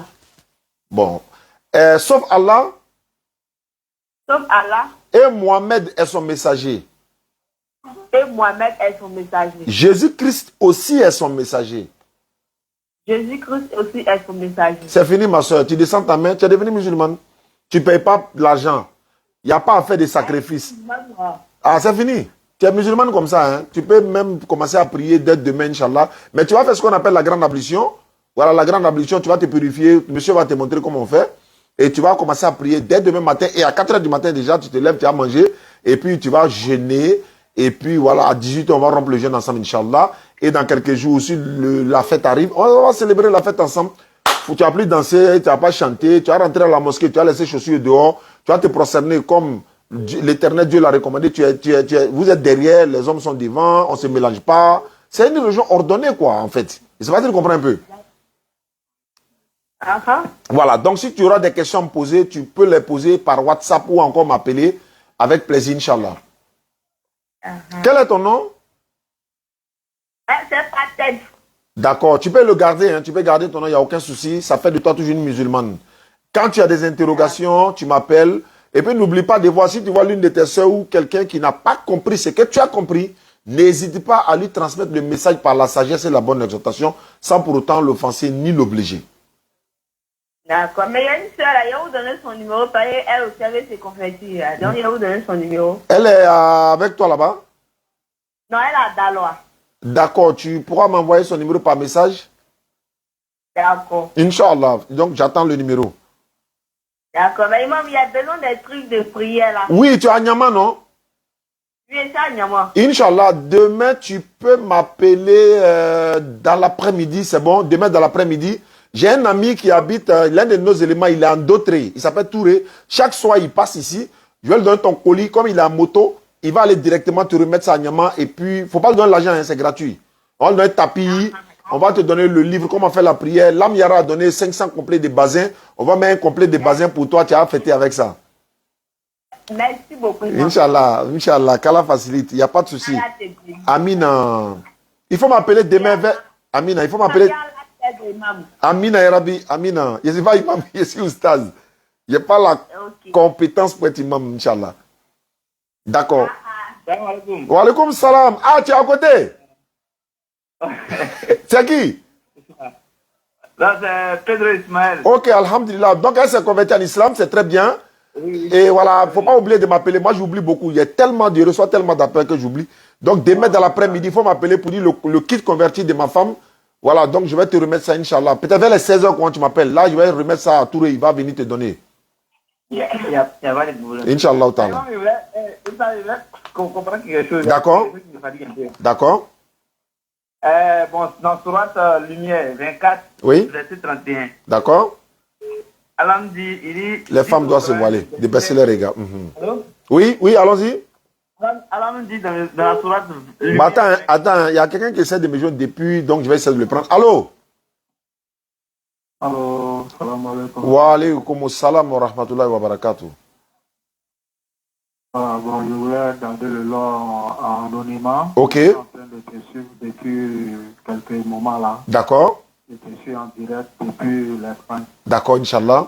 Bon. Sauf Allah. Sauf Allah. Et Mohamed est son messager. Et Mohamed est son messager. Jésus-Christ aussi est son messager. Jésus-Christ aussi est son messager. C'est fini, ma soeur. Tu descends ta main, tu es devenue musulmane. Tu ne payes pas l'argent. Il n'y a pas à faire des sacrifices. Ah, c'est fini. Tu es musulmane comme ça. Hein? Tu peux même commencer à prier dès demain, Inch'Allah. Mais tu vas faire ce qu'on appelle la grande ablution. Voilà, la grande ablution, tu vas te purifier. Monsieur va te montrer comment on fait. Et tu vas commencer à prier dès demain matin. Et à 4 h du matin déjà, tu te lèves, tu vas manger. Et puis tu vas jeûner. Et puis voilà, à 18 h, on va rompre le jeûne ensemble, Inch'Allah. Et dans quelques jours aussi, la fête arrive. On va célébrer la fête ensemble. Tu vas plus danser, tu vas pas chanter. Tu vas rentrer à la mosquée, tu vas laisser chaussures dehors. Tu vas te prosterner comme l'Éternel Dieu l'a recommandé. Vous êtes derrière, les hommes sont devant, on ne se mélange pas. C'est une religion ordonnée, quoi, en fait. Je sais pas si tu comprends un peu. Voilà, donc si tu auras des questions à me poser, tu peux les poser par WhatsApp ou encore m'appeler avec plaisir, Inch'Allah. Quel est ton nom? C'est pas tête. D'accord, tu peux le garder, hein, tu peux garder ton nom, il n'y a aucun souci. Ça fait de toi toujours une musulmane. Quand tu as des interrogations, tu m'appelles. Et puis n'oublie pas de voir, si tu vois l'une de tes soeurs ou quelqu'un qui n'a pas compris ce que tu as compris, n'hésite pas à lui transmettre le message par la sagesse et la bonne exhortation, sans pour autant l'offenser ni l'obliger. D'accord, mais il y a une soeur là, il va vous donner son numéro, parce qu'elle aussi avait ses convertis. Donc il va vous donner son numéro. Elle est avec toi là-bas? Non, elle est à Daloa. D'accord, tu pourras m'envoyer son numéro par message? D'accord. Inch'Allah, donc j'attends le numéro. D'accord, mais imam, il y a besoin des trucs de prière là. Oui, tu as Nyama, non? Oui, c'est à Nyama. Inch'Allah, demain tu peux m'appeler dans l'après-midi, c'est bon? Demain dans l'après-midi. J'ai un ami qui habite, l'un de nos éléments, il est en Dautré, il s'appelle Touré. Chaque soir, il passe ici, je vais lui donner ton colis, comme il est en moto, il va aller directement te remettre ça à Nyama, et puis, il ne faut pas lui donner l'argent, hein, c'est gratuit. On va lui donner le tapis, on va te donner le livre, comment faire la prière. L'âme Yara a donné 500 complets de basins, on va mettre un complet de basins pour toi, tu as fêté avec ça. Merci beaucoup. Inch'Allah, Inch'Allah, qu'Allah facilite, il n'y a pas de souci. Amina. Il faut m'appeler demain vers... Amina, il faut m'appeler... Amina Yarabi, Amina. Je ne suis pas imam, je suis oustaz. Je n'ai pas la compétence pour être imam, Inch'Allah. D'accord. Wa alaikum salam. Ah, tu es à côté? C'est qui? Là, c'est Pedro Ismaël. Ok, alhamdulillah. Donc, elle s'est convertie en islam, c'est très bien. Et voilà, il ne faut pas oublier de m'appeler. Moi, j'oublie beaucoup. Il y a tellement de, je reçois tellement d'appels que j'oublie. Donc, demain dans l'après-midi, il faut m'appeler pour dire le kit converti de ma femme. Voilà, donc je vais te remettre ça, Inch'Allah. Peut-être vers les 16 h quand tu m'appelles. Là, je vais remettre ça à Touré. Il va venir te donner. Il y a pas de problème. Inch'Allah ta'ala. Comprendre quelque chose. D'accord. D'accord. Bon, dans Sourate Lumière 24, oui. Verset 31. D'accord. Allah dit, il dit... Les femmes doivent se voiler, débaisser les regards. Oui, oui, allons-y. Allah nous dit dans la sourate. Mais attends, il y a quelqu'un qui essaie de me joindre depuis, donc je vais essayer de le prendre. Allô? Allô, salam alaikum. Wa alaykum salam wa rahmatullahi wa barakatuh. Bon, je voulais garder le lot en anonymat. Ok. Je suis en train de te suivre depuis quelques moments là. D'accord. Je te suis en direct depuis l'Espagne. D'accord, Inch'Allah.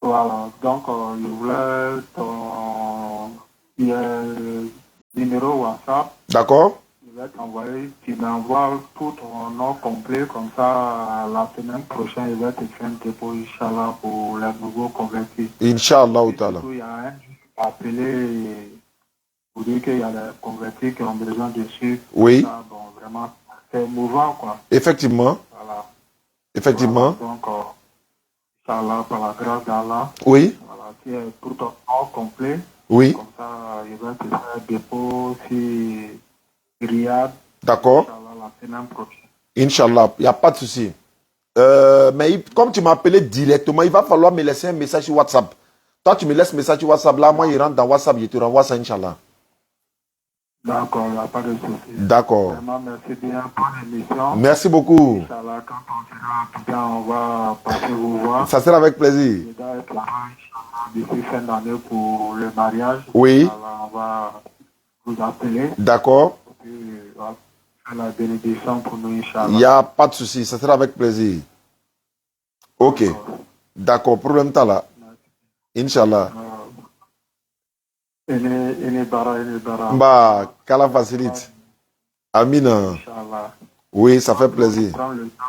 Voilà, donc je voulais ton numéro WhatsApp. D'accord. Je vais t'envoyer, tu m'envoies tout ton nom complet, comme ça la semaine prochaine, je vais te faire un dépôt, Inch'Allah, pour les nouveaux convertis. Inch'Allah. Il y a un appelé pour dire qu'il y a des convertis qui ont besoin de suivre. Oui. Ça, bon, vraiment, c'est émouvant, quoi. Effectivement. Voilà. Effectivement. Voilà, donc, Inch'Allah, par la grâce d'Allah. Oui. Voilà, tu es tout ton nom complet. Oui. Comme ça, je vais te faire un dépôt si Riyad. D'accord. Inch'Allah, la semaine prochaine. Inch'Allah, il n'y a pas de souci. Mais comme tu m'as appelé directement, il va falloir me laisser un message sur WhatsApp. Toi, tu me laisses un message sur WhatsApp. Là, moi, il rentre dans WhatsApp, je te renvoie ça, Inch'Allah. D'accord, il n'y a pas de souci. D'accord. Vraiment, merci bien pour l'émission. Merci beaucoup. Inch'Allah, quand on sera bien, on va passer vous voir. Ça sera avec plaisir. Je dois être là, Inch'Allah, d'ici fin d'année pour le mariage. Oui. Inch'Allah, on va vous appeler. D'accord. Et puis, on va faire la bénédiction pour nous, Il Inch'Allah. n'y a pas de souci. Ça sera avec plaisir. Ok. D'accord. Problème t'as là. Inch'Allah. Ini bara. Bah, qu'Allah facilite. Amina. Inch'Allah. Oui, ça fait plaisir. Prends le temps,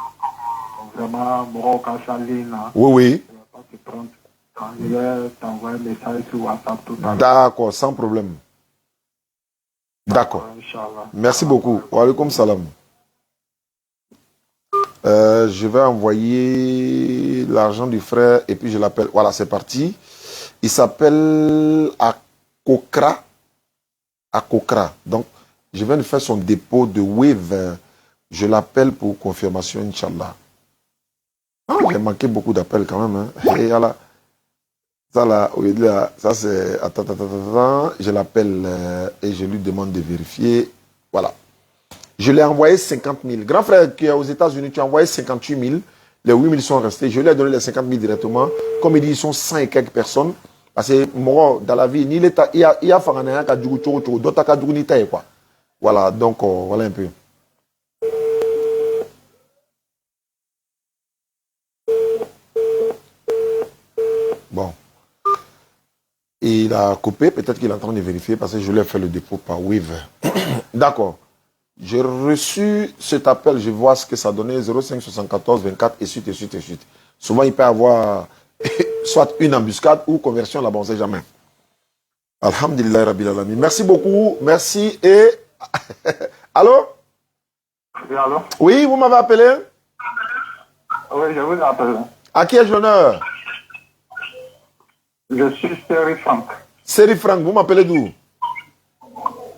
vraiment, Moro Kassalina. Oui, oui. Je ne vais pas te prendre. Je vais t'envoyer un message sur WhatsApp tout à l'heure. D'accord, sans problème. D'accord. Inch'Allah. Merci beaucoup. Wa alaykoum salam. Je vais envoyer l'argent du frère et puis je l'appelle. Voilà, c'est parti. Il s'appelle Akokra. Akokra. Donc, je viens de faire son dépôt de Wave. Je l'appelle pour confirmation, Inch'Allah. Ah, j'ai manqué beaucoup d'appels quand même. Hein. Et voilà. Ça, là, au lieu de là, ça c'est... Attends. Je l'appelle et je lui demande de vérifier. Voilà. Je lui ai envoyé 50 000. Grand frère qui est aux États-Unis, tu as envoyé 58 000. Les 8 000 sont restés. Je lui ai donné les 50 000 directement. Comme il dit, ils sont 100 et quelques personnes. Parce que moi, dans la vie, il y a d'autres quoi. Voilà, donc voilà un peu. Bon. Il a coupé, peut-être qu'il est en train de vérifier parce que je lui ai fait le dépôt par Wave. D'accord. J'ai reçu cet appel, je vois ce que ça donnait, 05 74 24 et suite. Souvent, il peut y avoir soit une embuscade ou conversion là-bas, on ne sait jamais. Alhamdulillah Rabbil Alamin. Merci beaucoup, merci et... Allô? Oui, allô? Oui, vous m'avez appelé? Oui, je vous appelle. À qui ai-je l'honneur? Je suis Seri Franck, Seri Franck, vous m'appelez d'où?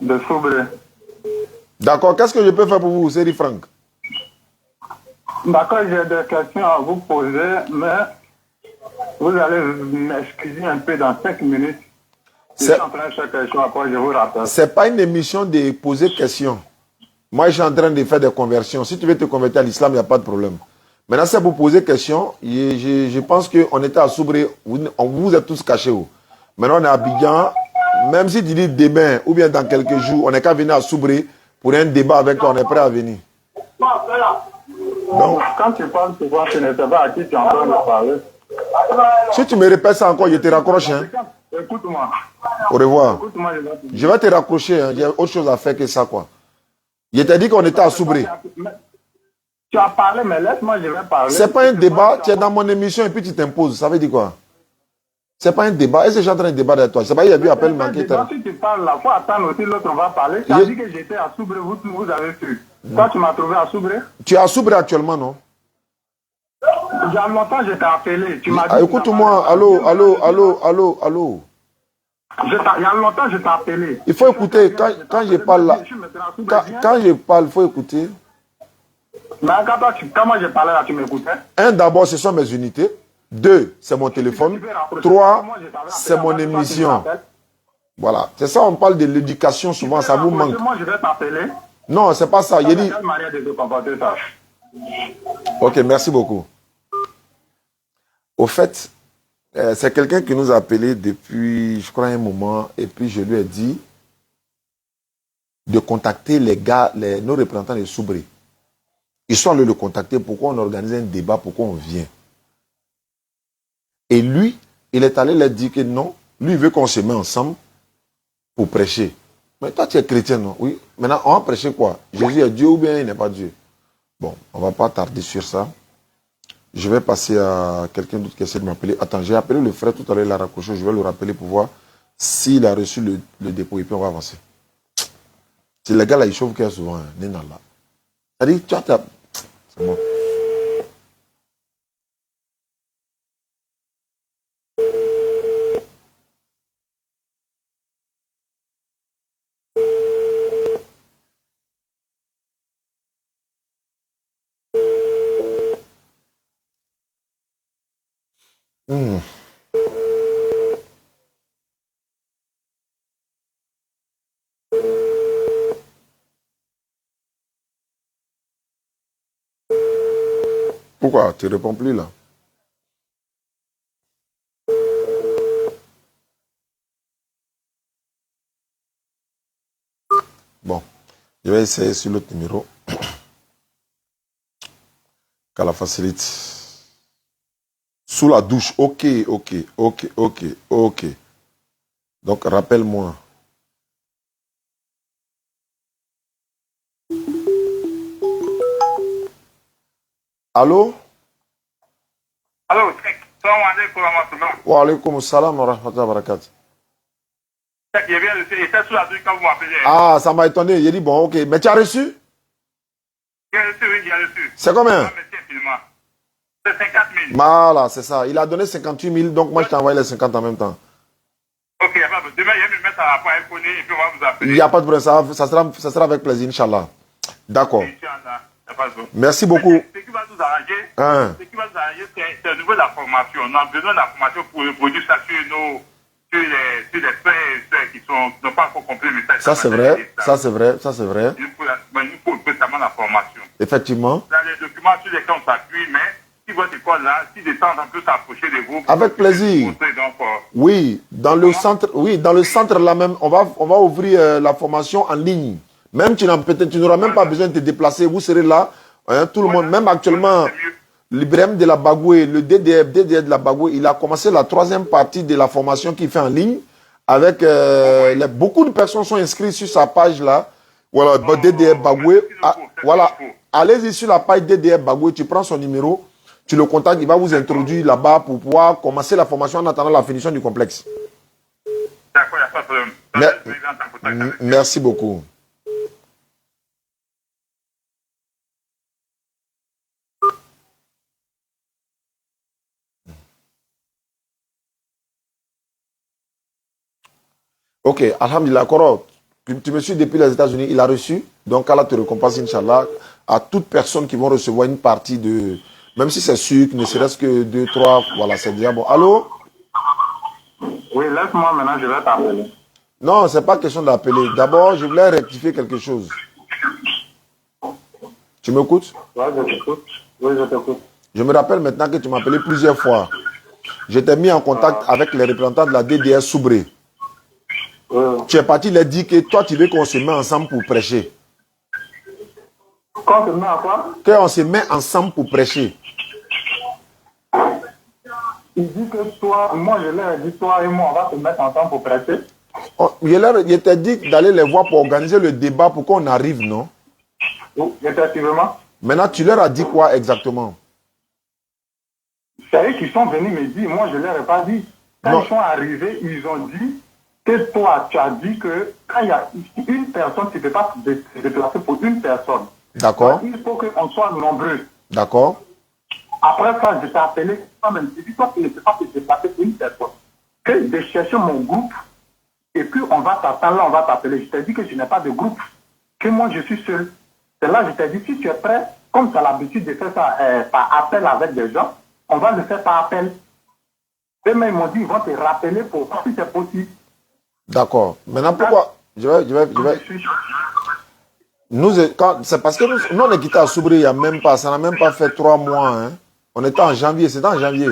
de Soubré. D'accord, qu'est-ce que je peux faire pour vous, Seri Franck? D'accord, j'ai des questions à vous poser, mais vous allez m'excuser un peu dans 5 minutes. Je suis en train de faire quelque chose, après je vous rappelle. C'est pas une émission de poser questions. Moi, je suis en train de faire des conversions. Si tu veux te convertir à l'islam, il n'y a pas de problème. Maintenant, c'est pour poser question. Je pense qu'on était à Soubré, vous êtes tous cachés. Maintenant, on est à Abidjan. Même si tu dis demain ou bien dans quelques jours, on n'est qu'à venir à Soubré pour un débat avec toi, on est prêt à venir. Donc, quand tu parles souvent, tu ne sais pas à qui tu es en train de parler. Si tu me répètes ça encore, je te raccroche. Hein. Écoute-moi. Au revoir. Écoute-moi, Je vais te raccrocher. Hein. J'ai autre chose à faire que ça, quoi. Je t'ai dit qu'on était à Soubré. Tu as parlé, mais laisse-moi, je vais parler. C'est pas un débat. Tu es dans mon émission et puis tu t'imposes. Ça veut dire quoi? C'est pas un débat. Est-ce que je suis en train de débattre avec toi? C'est pas, il y a eu appel manqué. Si tu parles là, il faut attendre aussi, l'autre va parler. Tu as dit que j'étais à Soubré, vous avez su. Toi, tu m'as trouvé à Soubré? Tu es à Soubré actuellement, non? Il y a longtemps, je t'ai appelé. Tu m'as dit. Écoute-moi, allô. Il y a longtemps, je t'ai appelé. Il faut écouter. Quand je parle là, quand je parle, il faut écouter. Mais quand moi je parlais là, tu m'écoutais? Un, d'abord, ce sont mes unités. 2, c'est mon téléphone. 3, c'est mon émission. Voilà. C'est ça, on parle de l'éducation, souvent, ça vous manque. Moi, je vais t'appeler. Non, c'est pas ça. Il dit... manière de se comporter, ça. Ok, merci beaucoup. Au fait, c'est quelqu'un qui nous a appelé depuis, je crois, un moment, et puis je lui ai dit de contacter les gars, nos représentants des Soubré. Ils sont allés le contacter, pourquoi on organise un débat, pourquoi on vient. Et lui, il est allé leur dire que non, lui, il veut qu'on se mette ensemble pour prêcher. Mais toi, tu es chrétien, non? Oui. Maintenant, on va prêcher quoi? Jésus est Dieu ou bien il n'est pas Dieu? Bon, on ne va pas tarder sur ça. Je vais passer à quelqu'un d'autre qui essaie de m'appeler. Attends, j'ai appelé le frère tout à l'heure, il a raccroché. Je vais le rappeler pour voir s'il a reçu le dépôt et puis on va avancer. C'est le gars là, il chauffe qu'il y a souvent. Nénala. C'est-à-dire, tu as... C'est bon. Pourquoi tu ne réponds plus là? Bon, je vais essayer sur l'autre numéro. Qu'à la facilite. Sous la douche, ok. Donc, rappelle-moi. Allô? Allô, salam alaikum wa rahmatullah. Wa alaikum salam wa rahmatullahi wa barakatuh. Il vient de était sous la douche quand vous m'appelez. Ah, ça m'a étonné. J'ai dit, bon, ok. Mais tu as reçu? J'ai reçu, oui, j'ai reçu. C'est combien? C'est 50 000. Voilà, c'est ça. Il a donné 58 000, donc moi je t'ai envoyé les 50 en même temps. Ok, demain, je vais me mettre à la point et puis on va vous appeler. Il n'y a pas de problème, ça sera avec plaisir, Inch'Allah. D'accord. Merci beaucoup. Ce qui va nous arranger, c'est au niveau de la formation. On a besoin de la formation pour reproduire ça sur les frères et sœurs qui n'ont pas encore compris le message. Ça c'est vrai, ça c'est vrai. Il faut notamment la formation. Effectivement. Dans les documents sur lesquels on s'appuie, mais si votre école là, si des temps on peut s'approcher de vous. Avec plaisir. Oui, dans le centre là même, on va ouvrir la formation en ligne. Même tu n'auras même pas besoin de te déplacer, vous serez là, hein, tout le monde, même actuellement, l'Ibrahim de la Bagoué, le DDF de la Bagoué, il a commencé la 3e partie de la formation qu'il fait en ligne, avec beaucoup de personnes sont inscrites sur sa page là, voilà, DDF Bagoué, voilà, allez-y sur la page DDF Bagoué, tu prends son numéro, tu le contactes, il va vous introduire là-bas pour pouvoir commencer la formation en attendant la finition du complexe. D'accord, il n'y a pas de problème. Merci beaucoup. Ok, alhamdulillah, Koro, tu me suis depuis les États-Unis, il a reçu. Donc, Allah te récompense, Inch'Allah, à toute personne qui vont recevoir une partie de, même si c'est sucre, ne serait-ce que 2, 3, voilà, c'est déjà bon. Allô? Oui, laisse-moi maintenant, je vais t'appeler. Non, c'est pas question d'appeler. D'abord, je voulais rectifier quelque chose. Tu m'écoutes? Oui, je t'écoute. Oui, je t'écoute. Je me rappelle maintenant que tu m'as appelé plusieurs fois. Je t'ai mis en contact avec les représentants de la DDS Soubré. Tu es parti leur dire que toi, tu veux qu'on se mette ensemble pour prêcher. Qu'on se met à quoi? Qu'on se met ensemble pour prêcher. Il dit que toi, moi je leur ai dit, toi et moi, on va se mettre ensemble pour prêcher. Oh, je t'ai dit d'aller les voir pour organiser le débat pour qu'on arrive, non? Oui, effectivement. Maintenant, tu leur as dit quoi exactement? C'est eux qui sont venus me dire, moi je leur ai pas dit. Quand ils sont arrivés, ils ont dit que toi, tu as dit que quand il y a une personne, tu ne peux pas se déplacer pour une personne. D'accord. Il faut qu'on soit nombreux. D'accord. Après ça, je t'ai appelé toi-même. Je dis, toi, tu ne peux pas te déplacer pour une personne. Que de chercher mon groupe, et puis on va t'attendre là, on va t'appeler. Je t'ai dit que je n'ai pas de groupe, que moi je suis seul. C'est là je t'ai dit, si tu es prêt, comme tu as l'habitude de faire ça par appel avec des gens, on va le faire par appel. Eux-mêmes, ils m'ont dit, ils vont te rappeler pour voir si c'est possible. D'accord. Maintenant, pourquoi c'est parce que nous, on est quitté à Soubré il y a même pas, ça n'a même pas fait 3 mois. Hein. On était en janvier, c'était en janvier.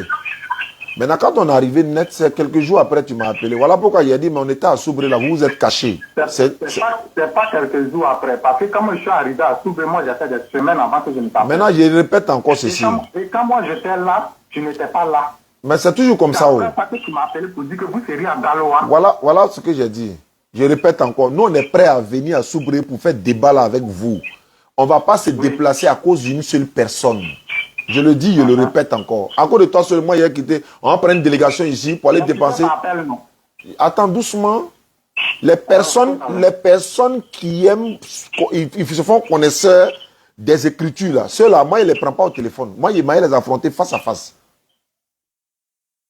Maintenant, quand on est arrivé net, c'est quelques jours après, tu m'as appelé. Voilà pourquoi il a dit, mais on était à Soubré là, vous vous êtes cachés. C'est pas quelques jours après, parce que quand je suis arrivé à Soubré, moi j'ai fait des semaines avant que je ne t'appelle. Maintenant, je répète encore ceci. Et quand moi j'étais là, tu n'étais pas là. Mais c'est toujours comme ça. Parce que tu m'as appelé pour dire que vous seriez à Galoa. Voilà ce que j'ai dit. Je répète encore, nous on est prêts à venir à Soubré pour faire débat là avec vous. On ne va pas se déplacer à cause d'une seule personne. Je le dis, je le répète encore. À cause de toi seulement, il a quitté. On va prendre une délégation ici pour aller dépenser. Attends doucement. Les personnes qui aiment, ils se font connaisseurs des écritures là. Ceux-là, moi, je ne les prends pas au téléphone. Moi, je les affronter face à face.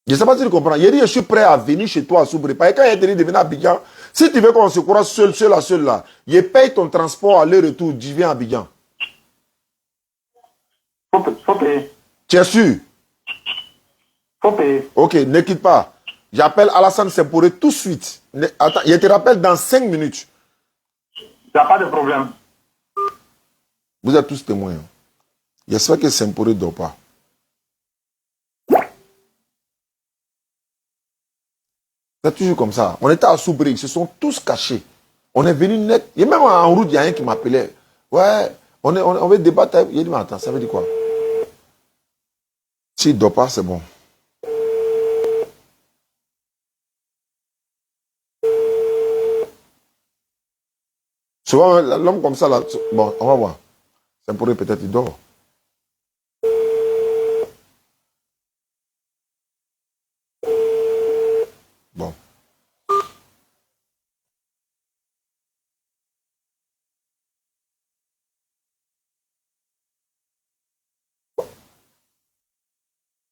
Je ne sais pas si tu comprends. Il dit, je suis prêt à venir chez toi à Soubré. Parce que quand il a dit de venir à Abidjan, si tu veux qu'on se croise seul là, je paye ton transport aller-retour, tu viens à Abidjan. Faut payer. Tu es sûr? Faut payer. Ok, ne quitte pas. J'appelle Alassane Semporé tout de suite. Attends, je te rappelle dans 5 minutes. Il n'y a pas de problème. Vous êtes tous témoins. J'espère que Semporé ne dort pas. C'est toujours comme ça. On était à Soubré, ils se sont tous cachés. On est venu net. Et même en route, il y a un qui m'appelait. Ouais, on veut débattre. Il dit, mais attends, ça veut dire quoi? S'il ne dort pas, c'est bon. Souvent, l'homme comme ça, là, bon, on va voir. Ça pourrait peut-être il dort. Bon.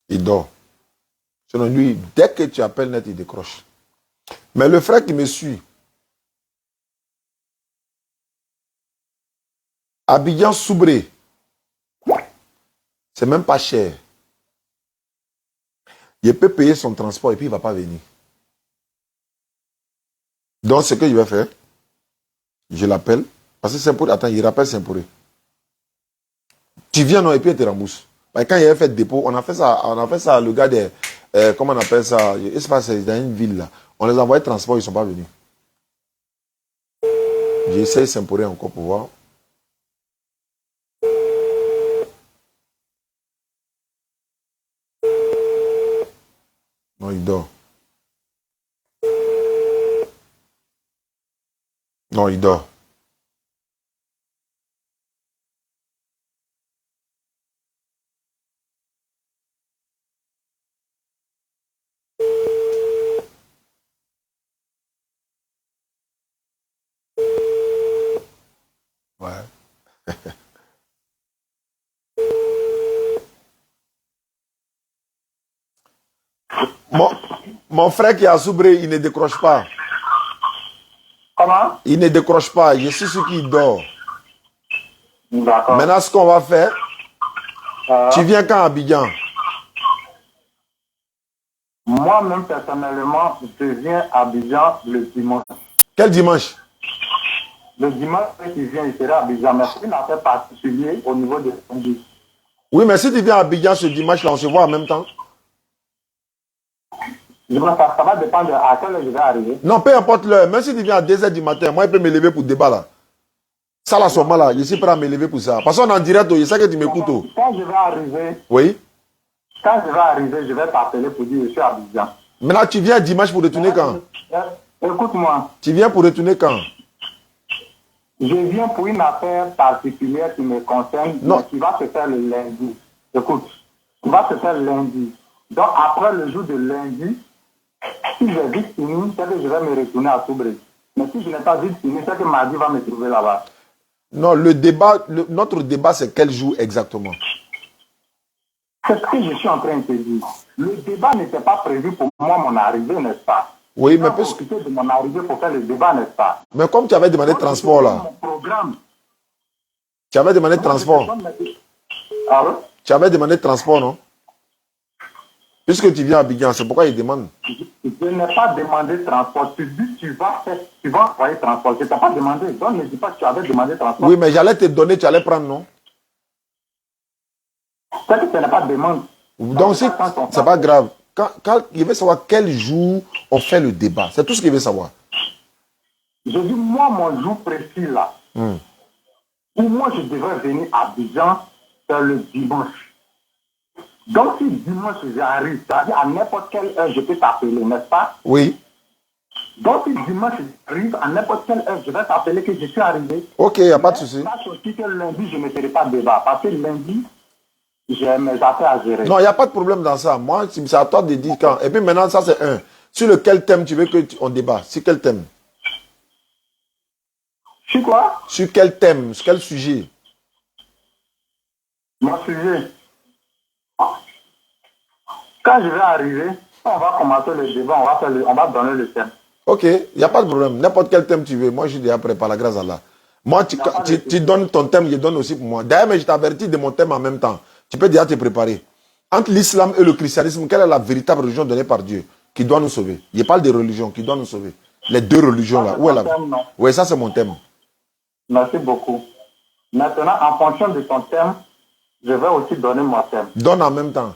Il dort. Selon lui, dès que tu appelles net, il décroche. Mais le frère qui me suit, Abidjan Soubré, c'est même pas cher. Il peut payer son transport et puis il ne va pas venir. Donc, ce que je vais faire, je l'appelle. Parce que Semporé, attends, il rappelle Semporé. Tu viens, non, et puis il te rembourse. Quand il avait fait dépôt, on a fait ça, le gars des, comment on appelle ça, il se passe dans une ville là. On les a envoyés transport, ils ne sont pas venus. J'essaie Semporé encore pour voir. Non, il dort. Non, il dort. Ouais. Mon frère qui est à Soubré, il ne décroche pas. Comment? Il ne décroche pas. Je suis sûr qu'il dort. D'accord. Maintenant, ce qu'on va faire, tu viens quand à Abidjan? Moi-même, personnellement, je viens à Abidjan le dimanche. Quel dimanche? Le dimanche qui vient, il sera à Abidjan. Mais c'est une affaire particulière au niveau de Saint-Denis. Oui, mais si tu viens à Abidjan ce dimanche-là, on se voit en même temps. Ça va dépendre à quelle heure je vais arriver. Non, peu importe l'heure. Même si tu viens à 2h du matin, moi, je peux me lever pour le débat là. Ça, là, seulement là, je suis prêt à me lever pour ça. Parce qu'on est en direct, je sais que tu m'écoutes. Quand je vais arriver, oui. Quand je vais arriver, je vais t'appeler pour dire que je suis à Abidjan. Maintenant, tu viens dimanche pour retourner quand? Écoute-moi. Tu viens pour retourner quand? Je viens pour une affaire particulière qui me concerne, non. Mais qui va se faire le lundi. Écoute, qui va se faire le lundi. Donc, après le jour de lundi, si j'ai vite fini, c'est que je vais me retourner à Soubré. Mais si je n'ai pas vite fini, c'est que mardi va me trouver là-bas. Non, le débat, notre débat, c'est quel jour exactement? C'est ce que je suis en train de te dire. Le débat n'était pas prévu pour moi, mon arrivée, n'est-ce pas? Oui, mais parce que... de mon arrivée pour faire le débat, n'est-ce pas? Mais comme tu avais demandé transport là. Mon programme. Tu avais demandé transport. Ah oui? Tu avais demandé transport, non? Puisque tu viens à Abidjan, c'est pourquoi il demande. Je n'ai pas demandé transport. Tu dis tu vas envoyer transport. Je ne t'ai pas demandé. Donc ne dis pas que tu avais demandé transport. Oui, mais j'allais te donner, tu allais prendre, non? C'est que ce n'est pas de demande. Donc, c'est pas grave. Quand il veut savoir quel jour on fait le débat. C'est tout ce qu'il veut savoir. Je dis, moi, mon jour précis là, où moi je devrais venir à Abidjan, c'est le dimanche. Donc, si dimanche j'arrive, c'est-à-dire à n'importe quelle heure, je peux t'appeler, n'est-ce pas? Oui. Donc, si dimanche j'arrive, à n'importe quelle heure, je vais t'appeler que je suis arrivé. Ok, il n'y a pas de souci. Sache aussi que lundi, je ne mettrai pas de débat. Parce que lundi, j'ai mes affaires à gérer. Non, il n'y a pas de problème dans ça. Moi, c'est à toi de dire quand. Et puis maintenant, ça c'est un. Sur lequel thème tu veux qu'on débat? Sur quel thème? Sur quoi? Sur quel thème? Sur quel sujet? Mon sujet. Quand je vais arriver, on va commencer le débat, on va donner le thème. Ok, il n'y a pas de problème. N'importe quel thème tu veux. Moi, je suis déjà prêt par la grâce d'Allah. Moi, tu donnes ton thème, je donne aussi pour moi. D'ailleurs, mais je t'avertis de mon thème en même temps. Tu peux déjà te préparer. Entre l'islam et le christianisme, quelle est la véritable religion donnée par Dieu qui doit nous sauver? Je parle des religions qui doivent nous sauver. Les deux religions là. Où est la... Oui, ça c'est mon thème. Merci beaucoup. Maintenant, en fonction de ton thème, je vais aussi donner mon thème. Donne en même temps.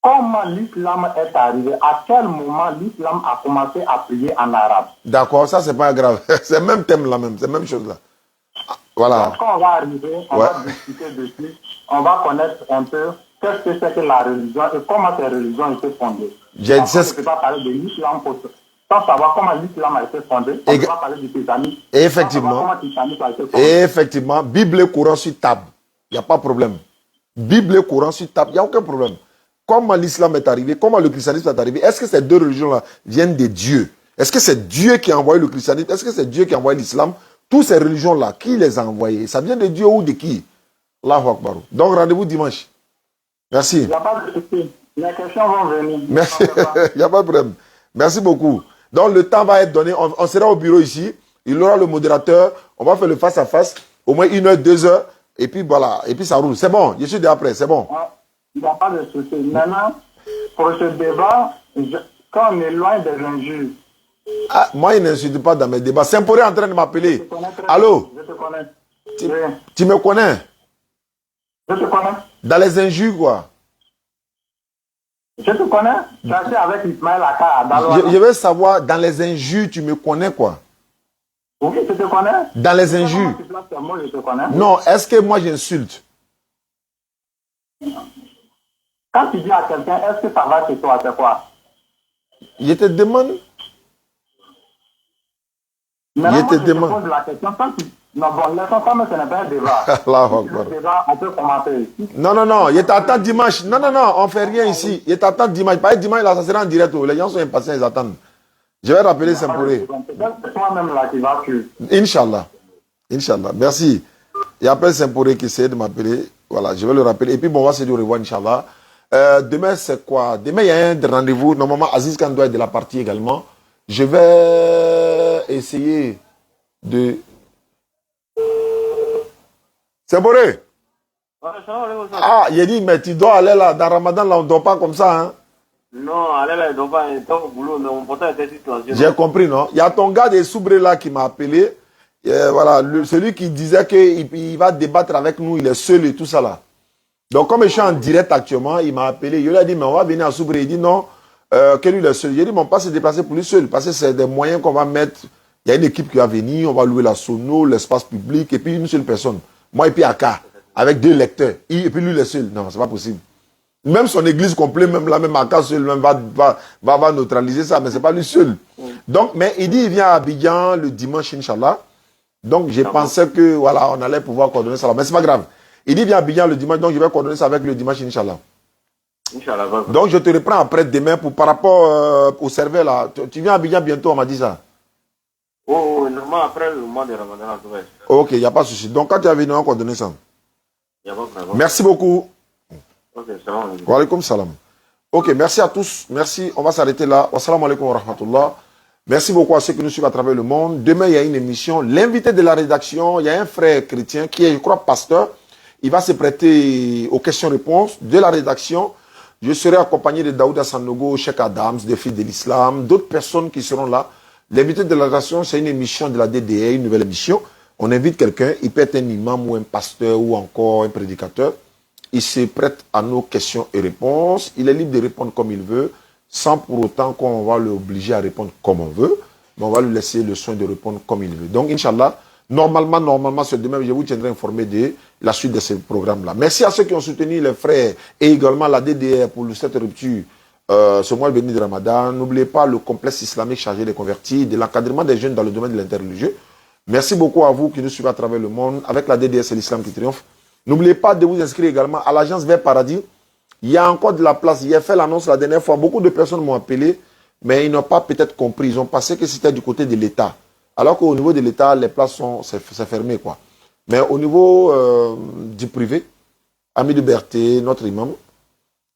Comment l'islam est arrivé? À quel moment l'islam a commencé à prier en arabe? D'accord, ça c'est pas grave. C'est le même thème là même, c'est la même chose là. Voilà. Donc, quand on va arriver, on va discuter dessus, on va connaître un peu qu'est-ce que c'est que la religion et comment ces religions ont été fondées. On ne peut pas parler de l'islam sans savoir comment l'islam a été fondé. On ne peut pas parler du christianisme. Effectivement. Effectivement, Bible et Coran sur table. Il n'y a pas de problème. Bible et Coran sur table, il n'y a aucun problème. Comment l'islam est arrivé, comment le christianisme est arrivé, est-ce que ces deux religions-là viennent de Dieu? Est-ce que c'est Dieu qui a envoyé le christianisme? Est-ce que c'est Dieu qui a envoyé l'islam? Toutes ces religions-là, qui les a envoyées? Ça vient de Dieu ou de qui? Allahu Akbar. Donc rendez-vous dimanche. Merci. Il n'y a pas de souci. Les questions vont venir. Merci. Il n'y a pas de problème. Merci beaucoup. Donc le temps va être donné. On sera au bureau ici. Il aura le modérateur. On va faire le face-à-face. Au moins 1 heure, 2 heures. Et puis voilà. Et puis ça roule. C'est bon. Je suis déjà prêt. C'est bon. Il n'y a pas de souci. Maintenant, pour ce débat, quand on est loin des injures. Ah, moi, il n'insulte pas dans mes débats. Saint-Paul est en train de m'appeler. Allô? Je te connais. Tu me connais? Je te connais. Dans les injures, quoi. Je te connais. Tu as été avec Ismaël Aka. Je veux savoir, dans les injures, tu me connais, quoi? Oui, je te connais. Dans les injures. Moi, je te connais. Non, est-ce que moi j'insulte? Quand tu dis à quelqu'un, est-ce que ça va chez toi, c'est quoi? Je te demande. Je te demande. La question, quand tu... Non, bon, laissons ça, mais ce n'est pas un débat. Le débat, on peut commencer ici. Non, non, non, je t'attends dimanche. Non, non, non, on ne fait rien ici. Je t'attends dimanche. Pas dimanche, là, ça sera en direct. Les gens sont impatients, ils attendent. Je vais rappeler Saint-Paul. C'est toi-même là qui vas tuer. Inch'Allah. Inch'Allah. Merci. Il y a appelle Saint-Paul qui essaie de m'appeler. Voilà, je vais le rappeler. Et puis, bon, on va se dire au revoir, Inch'Allah. Demain, c'est quoi? Demain, il y a un rendez-vous. Normalement, Aziz Khan doit être de la partie également. Je vais essayer de... C'est Boré. Ah, il a dit, mais tu dois aller là, dans Ramadan, là, on ne dort pas comme ça, hein? Non, aller là, il ne dort pas, il est au boulot, mais mon portable était situationnel. J'ai compris, non? Il y a ton gars des Soubré là qui m'a appelé. Voilà, celui qui disait qu'il va débattre avec nous, il est seul et tout ça là. Donc, comme je suis en direct actuellement, il m'a appelé. Il lui a dit, mais on va venir à Soubré. Il dit non, que lui il est seul. J'ai dit, mais on ne peut pas se déplacer pour lui seul, parce que c'est des moyens qu'on va mettre. Il y a une équipe qui va venir, on va louer la sono, l'espace public, et puis une seule personne. Moi et puis Aka, avec 2 lecteurs. Et puis lui, il est seul. Non, c'est pas possible. Même son église complète, même là, même Aka seul, même va neutraliser ça, mais c'est pas lui seul. Donc, mais il dit, il vient à Abidjan le dimanche, Inch'Allah. Donc, j'ai pensé que, voilà, on allait pouvoir coordonner ça là. Mais c'est pas grave. Il dit, il vient à Abidjan le dimanche, donc je vais coordonner ça avec le dimanche, Inch'Allah. Inch'Allah. Donc, je te reprends après demain pour, par rapport au serveur là. Tu viens à Abidjan bientôt, on m'a dit ça. Oh, normalement, après le mois de Ramadan, on va. Ok, il n'y a pas de souci. Donc, quand tu es venu, on va coordonner ça. Il n'y a pas de problème. Merci beaucoup. Ok, salam. Wa alaykoum salam. Ok, merci à tous. Merci. On va s'arrêter là. Wassalamu alaikum wa rahmatullah. Merci beaucoup à ceux qui nous suivent à travers le monde. Demain, il y a une émission. L'invité de la rédaction, il y a un frère chrétien qui est, je crois, pasteur. Il va se prêter aux questions-réponses de la rédaction. Je serai accompagné de Daouda Sanogo, Cheikh Adams, des Fils de l'Islam, d'autres personnes qui seront là. L'invité de la rédaction, c'est une émission de la DDA, une nouvelle émission. On invite quelqu'un, il peut être un imam ou un pasteur ou encore un prédicateur. Il se prête à nos questions et réponses. Il est libre de répondre comme il veut, sans pour autant qu'on va l'obliger à répondre comme on veut. Mais on va lui laisser le soin de répondre comme il veut. Donc, Inch'Allah, normalement, ce demain, je vous tiendrai informé de la suite de ce programme-là. Merci à ceux qui ont soutenu les frères et également la DDR pour cette rupture ce mois béni de Ramadan. N'oubliez pas le complexe islamique chargé des convertis, de l'encadrement des jeunes dans le domaine de l'interreligieux. Merci beaucoup à vous qui nous suivez à travers le monde. Avec la DDR, c'est l'islam qui triomphe. N'oubliez pas de vous inscrire également à l'agence Vers Paradis. Il y a encore de la place. Il a fait l'annonce la dernière fois. Beaucoup de personnes m'ont appelé, mais ils n'ont pas peut-être compris. Ils ont pensé que c'était du côté de l'État. Alors qu'au niveau de l'État, les places c'est fermé, quoi. Mais au niveau du privé, Ami Liberté, notre imam,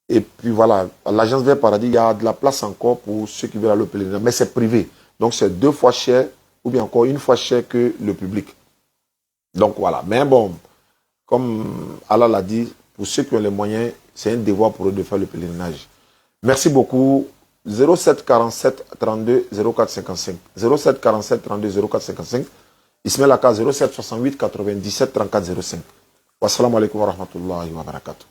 et puis voilà, à l'agence Vers Paradis, il y a de la place encore pour ceux qui veulent aller au pèlerinage. Mais c'est privé. Donc c'est 2 fois cher, ou bien encore 1 fois cher que le public. Donc voilà. Mais bon, comme Allah l'a dit, pour ceux qui ont les moyens, c'est un devoir pour eux de faire le pèlerinage. Merci beaucoup. 07 47 32 04 55. 07 47 32 04 55. Ismaël Aka 07 68 97 34 05. Wassalamu alaikum wa rahmatullahi wa barakatuh.